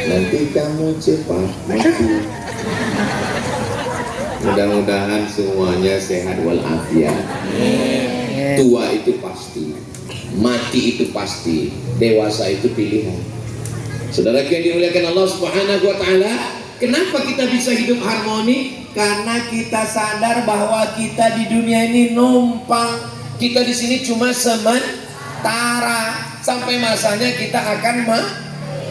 nanti kamu cepat mati. Mudah-mudahan semuanya sehat walafiat. Tua itu pasti, mati itu pasti, dewasa itu pilihan. Saudara yang dimuliakan Allah Subhanahu wa taala, Kenapa kita bisa hidup harmoni? Karena kita sadar bahwa kita di dunia ini numpang. Kita di sini cuma sementara, sampai masanya kita akan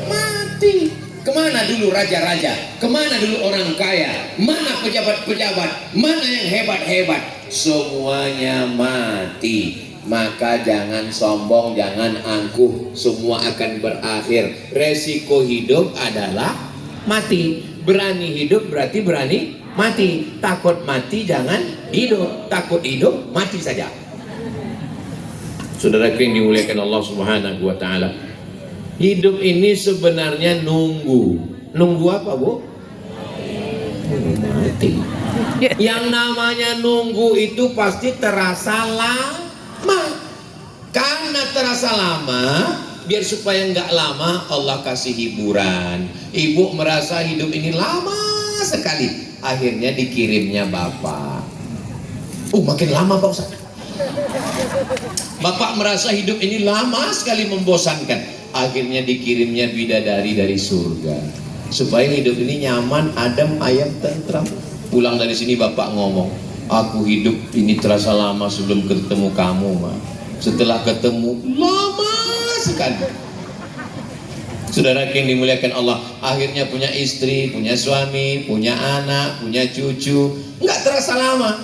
mati. Kemana dulu raja-raja? Kemana dulu orang kaya? Mana pejabat-pejabat? Mana yang hebat-hebat? Semuanya mati. Maka jangan sombong, jangan angkuh, semua akan berakhir. Resiko hidup adalah mati. Berani hidup berarti berani mati. Takut mati jangan hidup. Takut hidup mati saja. Saudara yang dimuliakan Allah Subhanahu wa taala. Hidup ini sebenarnya nunggu. Nunggu apa, Bu? Mati. Yang namanya nunggu itu pasti terasa lama. Karena terasa lama, biar supaya nggak lama Allah kasih hiburan. Ibu merasa hidup ini lama sekali, akhirnya dikirimnya bapak. Makin lama Pak Ustaz. Bapak merasa hidup ini lama sekali membosankan, akhirnya dikirimnya bidadari dari surga supaya hidup ini nyaman, adem, ayem, tentram. Pulang dari sini bapak ngomong, aku hidup ini terasa lama sebelum ketemu kamu, Ma. Setelah ketemu lama sekali. Saudara yang dimuliakan Allah, akhirnya punya istri, punya suami, punya anak, punya cucu. Nggak terasa lama,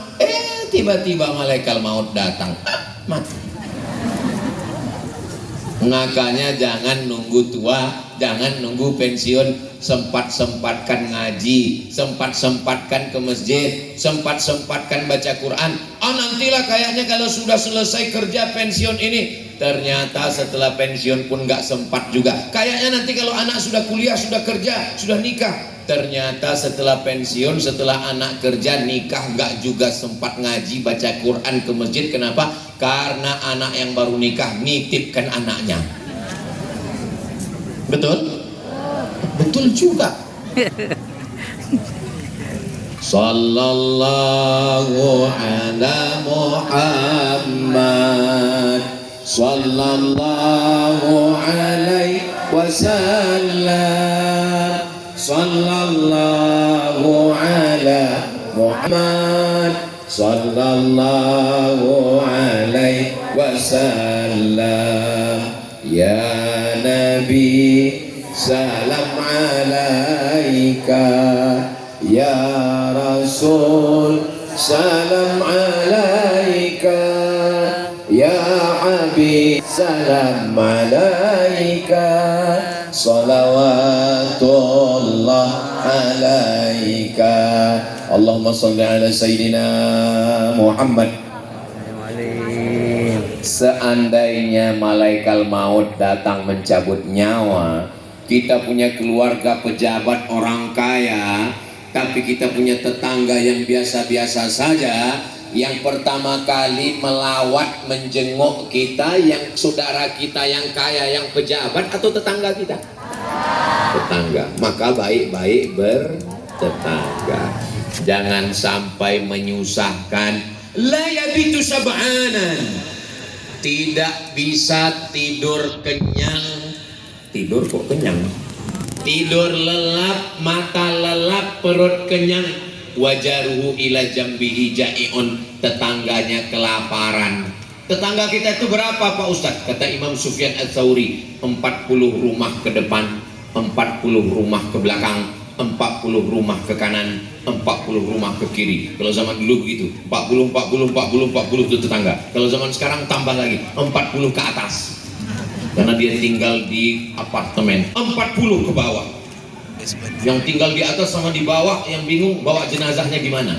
tiba-tiba malaikat maut datang, mati. Makanya jangan nunggu tua, jangan nunggu pensiun. Sempat-sempatkan ngaji, sempat-sempatkan ke masjid, sempat-sempatkan baca Quran. Nantilah kayaknya kalau sudah selesai kerja pensiun ini. Ternyata setelah pensiun pun nggak sempat juga. Kayaknya nanti kalau anak sudah kuliah, sudah kerja, sudah nikah. Ternyata setelah pensiun, setelah anak kerja, nikah, nggak juga sempat ngaji, baca Quran ke masjid. Kenapa? Karena anak yang baru nikah nitipkan anaknya. Betul? Betul juga. Sallallahu ala Muhammad, sallallahu alaihi wasallam, sallallahu ala Muhammad, sallallahu alaihi wasallam. Ya Nabi, salam alaika. Ya Rasul, salam alaika. Ya Habib, salam alaika. Salawatullah alaika. Allahumma salli ala Sayyidina Muhammad. Seandainya malaikat maut datang mencabut nyawa, kita punya keluarga pejabat orang kaya, tapi kita punya tetangga yang biasa-biasa saja, yang pertama kali melawat menjenguk kita, yang saudara kita yang kaya, yang pejabat, atau tetangga kita? Tetangga. Maka baik-baik bertetangga, jangan sampai menyusahkan. La yabitu sab'anan, tidak bisa tidur kenyang. Tidur kok kenyang? Tidur lelap, mata lelap, perut kenyang. Wajaruhu ila jambihi ja'iun, tetangganya kelaparan. Tetangga kita itu berapa Pak Ustadz? Kata Imam Sufyan Ats-Tsauri, 40 rumah ke depan, 40 rumah ke belakang, 40 rumah ke kanan, 40 rumah ke kiri. Kalau zaman dulu begitu, 40 itu tetangga. Kalau zaman sekarang tambah lagi, 40 ke atas. Karena dia tinggal di apartemen. 40 ke bawah. Yang tinggal di atas sama di bawah, yang bingung bawa jenazahnya gimana.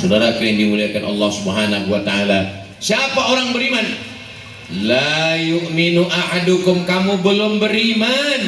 Saudara yang dimuliakan Allah Subhanahu wa taala, siapa orang beriman? La yu'minu ahadukum, kamu belum beriman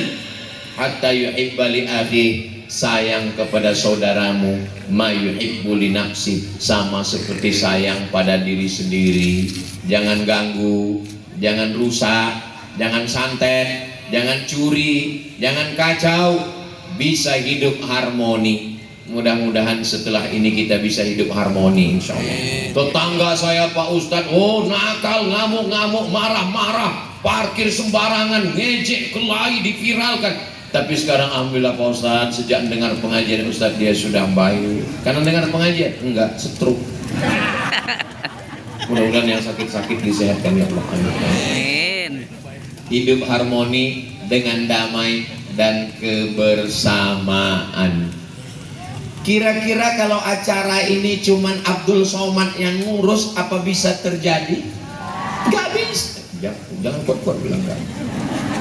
hatta yuhibba li akhi, sayang kepada saudaramu ma yuhibbu li nafsi, sama seperti sayang pada diri sendiri. Jangan ganggu, jangan rusak, jangan santet, jangan curi, jangan kacau, bisa hidup harmoni. Mudah-mudahan setelah ini kita bisa hidup harmoni, insya Allah. Tetangga saya Pak Ustadz, nakal, ngamuk-ngamuk, marah-marah, parkir sembarangan, ngejek, kelahi, diviralkan. Tapi sekarang alhamdulillah Pak Ustadz, sejak dengar pengajian Ustadz dia sudah baik. Karena dengar pengajian, enggak, stroke. Mudah-mudahan yang sakit-sakit disehatkan ya Allah. Amin. Hidup harmoni dengan damai dan kebersamaan. Kira-kira kalau acara ini cuman Abdul Somad yang ngurus, apa bisa terjadi? Gak bisa. Jangan kuat-kuat bilang kan.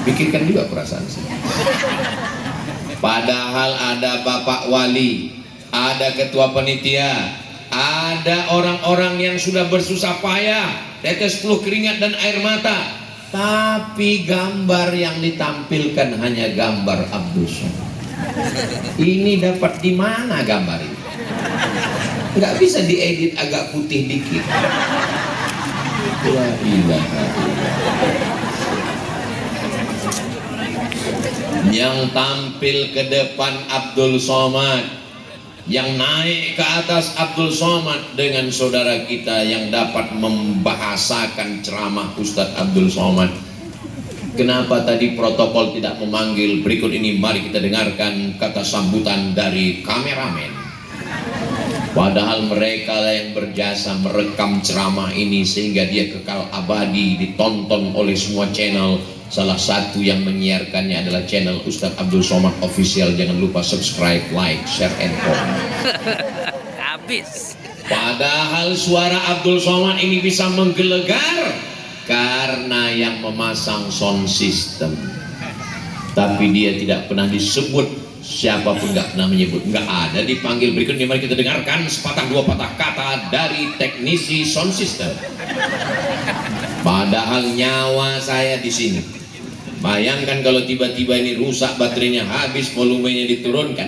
Pikirkan juga perasaan saya. Padahal ada Bapak Wali, ada Ketua Panitia, ada orang-orang yang sudah bersusah payah, tetes peluh keringat dan air mata, tapi gambar yang ditampilkan hanya gambar Abdul Somad. Ini dapat di mana gambar ini? Nggak bisa diedit agak putih dikit. La ilaha illallah. Yang tampil ke depan Abdul Somad, yang naik ke atas Abdul Somad dengan saudara kita yang dapat membahasakan ceramah Ustadz Abdul Somad. Kenapa tadi protokol tidak memanggil? Berikut ini mari kita dengarkan kata sambutan dari kameramen. Padahal mereka yang berjasa merekam ceramah ini sehingga dia kekal abadi, ditonton oleh semua channel. Salah satu yang menyiarkannya adalah channel Ustadz Abdul Somad Official. Jangan lupa subscribe, like, share, and comment. Habis. Padahal suara Abdul Somad ini bisa menggelegar karena yang memasang sound system. Tapi dia tidak pernah disebut, siapapun nggak pernah menyebut, nggak ada dipanggil. Berikutnya mari kita dengarkan sepatah dua patah kata dari teknisi sound system. Padahal nyawa saya di sini. Bayangkan kalau tiba-tiba ini rusak, baterainya habis, volumenya diturunkan.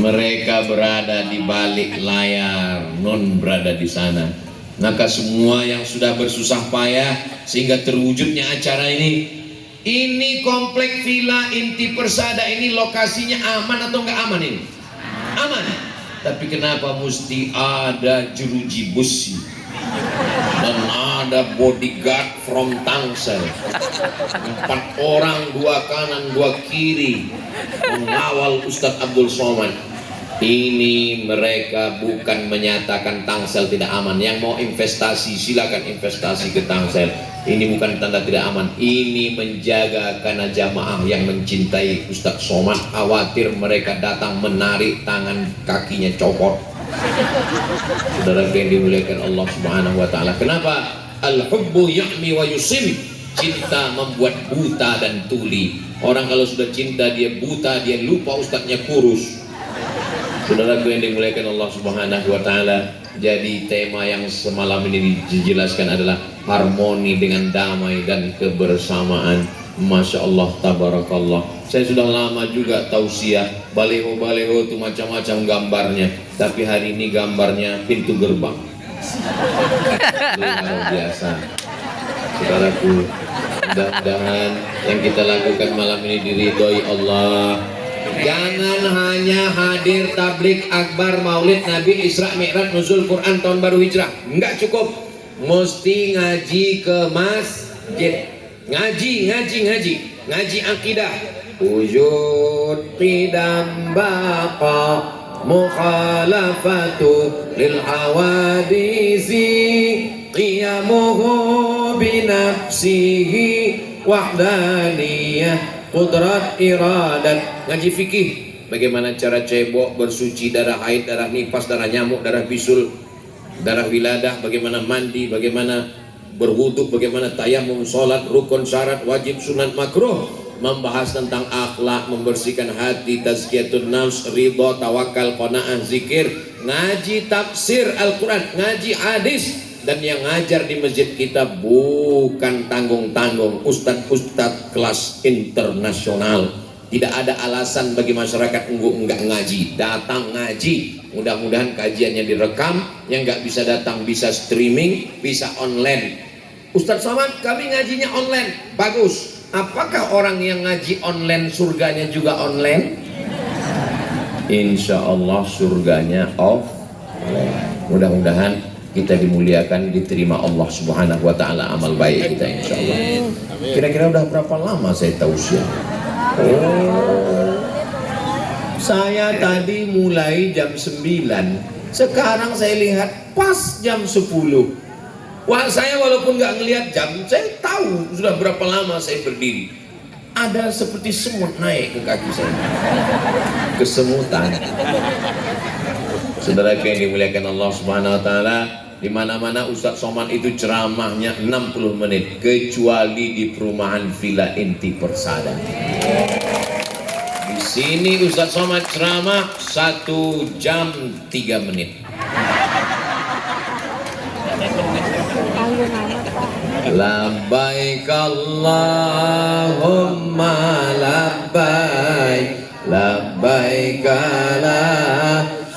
Mereka berada di balik layar, non berada di sana. Maka semua yang sudah bersusah payah sehingga terwujudnya acara ini komplek Villa Inti Persada ini lokasinya aman atau enggak aman ini? Aman. Tapi kenapa mesti ada jeruji besi dan ada bodyguard from Tangsel, 4 orang, 2 kanan 2 kiri mengawal Ustadz Abdul Somad? Ini mereka bukan menyatakan Tangsel tidak aman. Yang mau investasi silakan investasi ke Tangsel. Ini bukan tanda tidak aman, ini menjaga karena jamaah yang mencintai Ustadz Somad khawatir mereka datang menarik tangan kakinya copot. Saudara yang dimuliakan Allah Subhanahu wa taala. Kenapa? Al-hubbu ya'mi wa yusim. Cinta membuat buta dan tuli. Orang kalau sudah cinta dia buta, dia lupa ustadznya kurus. Saudaraku yang dimuliakan Allah Subhanahu wa taala, jadi tema yang semalam ini dijelaskan adalah harmoni dengan damai dan kebersamaan. Masya Allah, tabarakallah. Saya sudah lama juga tausiah, baleho-baleho itu macam-macam gambarnya, tapi hari ini gambarnya pintu gerbang. Luar biasa. Saudaraku, mudah-mudahan yang kita lakukan malam ini diridhoi Allah. Jangan hanya hadir tablik akbar maulid Nabi Isra Mi'raj nuzul Quran tahun baru hijrah, enggak cukup, mesti ngaji ke masjid, ngaji akidah, wujud qidam baqa mukhalafatu lil hawadisi qiyamuhu binafsihi wahdaniyah qudrat iradat. Ngaji fikih, bagaimana cara cebok, bersuci, darah haid, darah nifas, darah nyamuk, darah bisul, darah wiladah, bagaimana mandi, bagaimana berwudu, bagaimana tayamum, sholat, rukun, syarat, wajib, sunat, makruh. Membahas tentang akhlak, membersihkan hati, tazkiyatun nafs, ridho, tawakal, qanaah, zikir. Ngaji tafsir Al-Quran, ngaji hadis. Dan yang ngajar di masjid kita bukan tanggung-tanggung, ustadz-ustadz kelas internasional. Tidak ada alasan bagi masyarakat enggak ngaji, datang ngaji. Mudah-mudahan kajiannya direkam, yang nggak bisa datang bisa streaming, bisa online. Ustadz Somad, kami ngajinya online, bagus. Apakah orang yang ngaji online surganya juga online? Insya Allah surganya offline. Mudah-mudahan kita dimuliakan, diterima Allah Subhanahu wa taala amal baik kita insyaallah. Kira-kira udah berapa lama saya tausiah? Saya tadi mulai jam 9. Sekarang saya lihat pas jam 10. Wah, saya walaupun nggak ngelihat jam, saya tahu sudah berapa lama saya berdiri. Ada seperti semut naik ke kaki saya. Kesemutan. Saudara yang dimuliakan Allah Subhanahu wa taala, di mana-mana Ustadz Somad itu ceramahnya 60 menit kecuali di perumahan Villa Inti Persada. Di sini Ustadz Somad ceramah 1 jam 3 menit. Labbaik Allahumma labbaik, labbaik la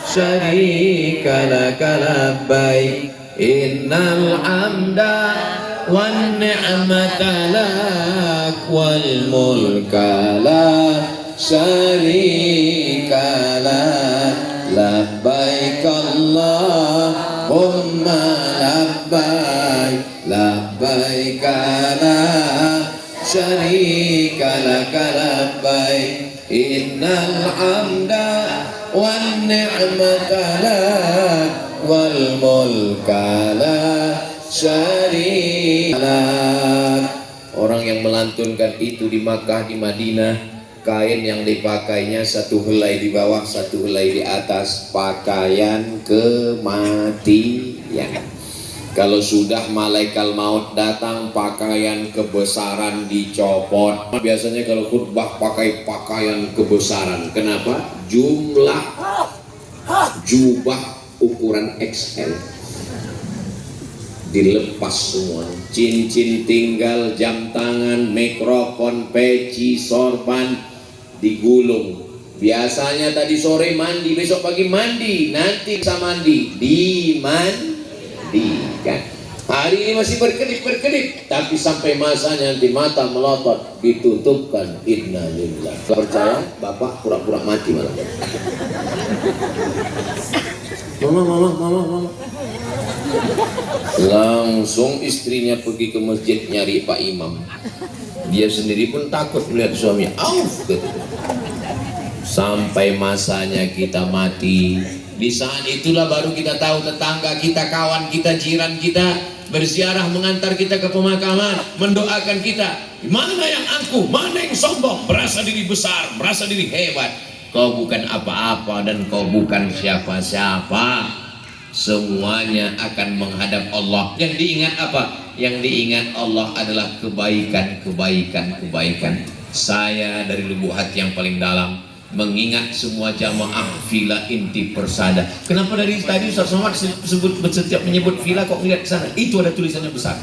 syarika laka labbaik, innal hamda wan ni'mata lak wal mulka la syarika lak, labbaik Allahumma labbaik, labbaik la syarika laka labbaik, innal hamda wan ni'mata lak wal mulka la syarika lak. Orang yang melantunkan itu di Makkah, di Madinah, kain yang dipakainya satu helai di bawah, satu helai di atas, pakaian kematian. Kalau sudah malaikat maut datang, pakaian kebesaran dicopot. Biasanya kalau khutbah pakai pakaian kebesaran. Kenapa? Jumlah jubah ukuran XL dilepas semua. Cincin tinggal, jam tangan, mikrofon, peci, sorban digulung. Biasanya tadi sore mandi, besok pagi mandi, nanti bisa mandi, dimandikan. Hari ini masih berkedip-berkedip, tapi sampai masanya nanti mata melotot ditutupkan. Innalillah. Percaya bapak pura-pura mati malah. Mama. Langsung istrinya pergi ke masjid nyari Pak Imam. Dia sendiri pun takut melihat suaminya. Auf gitu. Sampai masanya kita mati. Di saat itulah baru kita tahu tetangga kita, kawan kita, jiran kita berziarah mengantar kita ke pemakaman, mendoakan kita. Mana yang angkuh, mana yang sombong, merasa diri besar, merasa diri hebat. Kau bukan apa-apa dan kau bukan siapa-siapa. Semuanya akan menghadap Allah. Yang diingat apa? Yang diingat Allah adalah kebaikan. Saya dari lubuk hati yang paling dalam mengingat semua jamaah Villa Inti Persada. Kenapa dari tadi Ustaz Somad setiap menyebut villa kok lihat ke sana? Itu ada tulisannya besar.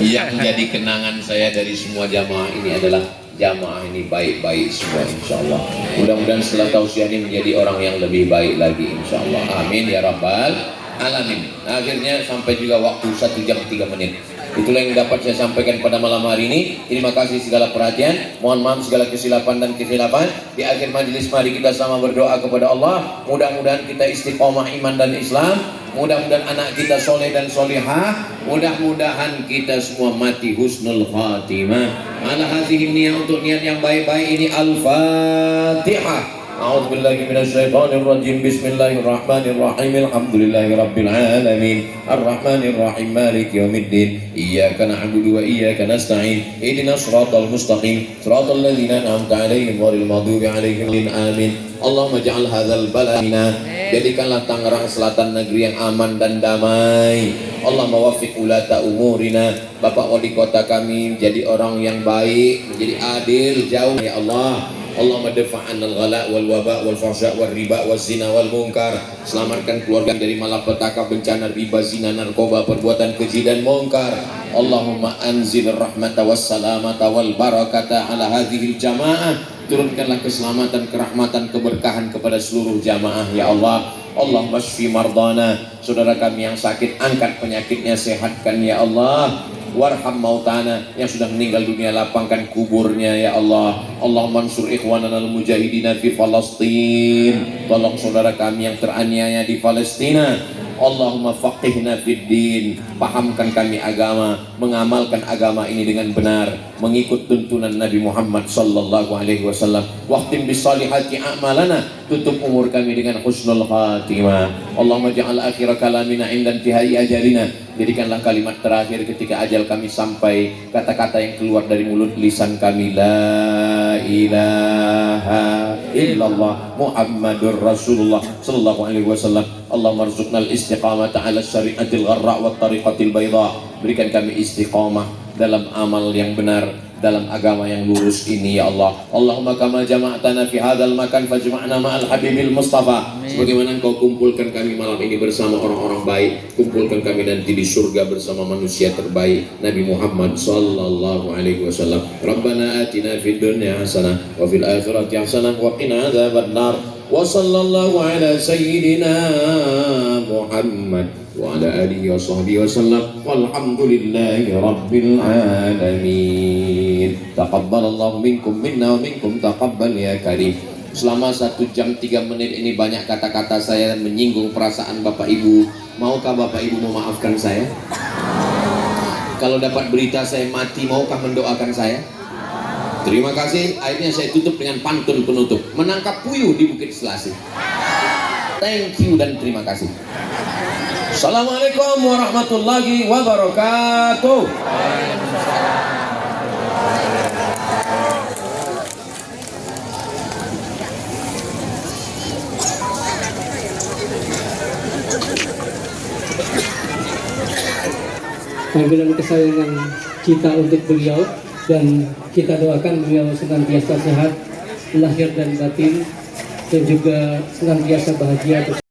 Yang jadi kenangan saya dari semua jamaah ini adalah jamaah ini baik-baik semua insyaallah. Mudah-mudahan setelah tausiah ini menjadi orang yang lebih baik lagi insyaallah. Amin ya rabbal alamin. Akhirnya sampai juga waktu 1 jam 3 menit. Itulah yang dapat saya sampaikan pada malam hari ini. Terima kasih segala perhatian. Mohon maaf segala kesilapan dan kesilapan. Di akhir majelis mari kita sama berdoa kepada Allah. Mudah-mudahan kita istiqomah iman dan Islam. Mudah-mudahan anak kita soleh dan solihah. Mudah-mudahan kita semua mati husnul khatimah. Ala hazihi niyah, untuk niat yang baik-baik ini. Al-Fatihah. A'udzu billahi minasyaitonir rajim. Bismillahirrahmanirrahim. Alhamdulillahirabbil alamin. Arrahmanir rahim. Maliki yaumiddin. Iyyaka na'budu wa iyyaka nasta'in. Ihdinas shiratal mustaqim. Shiratal ladzina an'amta 'alaihim ghairil maghdubi 'alaihim. Amin. Allahumma ja'al hadzal baladina, jadikanlah Tangerang Selatan negeri yang aman dan damai. Allahumma waffiq ulata umurina, Bapak Wali Kota kami menjadi orang yang baik, menjadi adil, jauh ya Allah. Allahumma dafa'an al-ghala wal waba wal fahsya wal riba wal zina wal munkar. Selamatkan keluarga dari malapetaka, bencana riba, zina, narkoba, perbuatan keji dan munkar. Allahumma anzil rahmata was salamata wal barakata ala hadhil jamaah. Turunkanlah keselamatan, kerahmatan, keberkahan kepada seluruh jamaah ya Allah. Allahumma shfi mardana, saudara kami yang sakit angkat penyakitnya, sehatkan ya Allah. warham mautana yang sudah meninggal dunia, lapangkan kuburnya ya Allah. Allahumma ansur ikhwanana al-mujahidina fi Palestin, tolong saudara kami yang teraniaya di Palestina. Allahumma faqihna fid din, pahamkan kami agama, mengamalkan agama ini dengan benar, mengikut tuntunan Nabi Muhammad sallallahu alaihi wasallam. Waqtim bisalihati a'malana, tutup umur kami dengan husnul khatimah. Allahumma ja'al akhir kalamina inda intihai ajalina, jadikanlah kalimat terakhir ketika ajal kami sampai, kata-kata yang keluar dari mulut lisan kami, la ilaha illallah Muhammadur Rasulullah sallallahu alaihi wasallam. Allahumma rzuqnal istiqamata ala syari'atil gharra wa tariqatil bayda, berikan kami istiqamah dalam amal yang benar, dalam agama yang lurus ini ya Allah. Allahumma kama jama'tana fi hadzal makan fajma'na ma'al habibil mustafa, sebagaimana Engkau kumpulkan kami malam ini bersama orang-orang baik, kumpulkan kami nanti di surga bersama manusia terbaik Nabi Muhammad sallallahu alaihi wasallam. Rabbana atina fid dunya hasanah wa fil akhirati hasanah wa qina adzabannar. Wa sallallahu ala sayyidina Muhammad wa ala alihi wa sahbihi wa sallam, walhamdulillahi rabbil alamin. Taqabbalallahu minkum minna wa minkum taqabbal ya karim. Selama 1 jam 3 menit ini banyak kata-kata saya menyinggung perasaan Bapak Ibu. Maukah Bapak Ibu memaafkan saya? Kalau dapat berita saya mati, maukah mendoakan saya? Terima kasih. Akhirnya saya tutup dengan pantun penutup, menangkap puyuh di Bukit Selasih. Thank you dan terima kasih. Assalamualaikum warahmatullahi wabarakatuh. Panggilan kesayangan kita untuk beliau, dan kita doakan beliau senantiasa sehat lahir dan batin, dan juga senantiasa bahagia.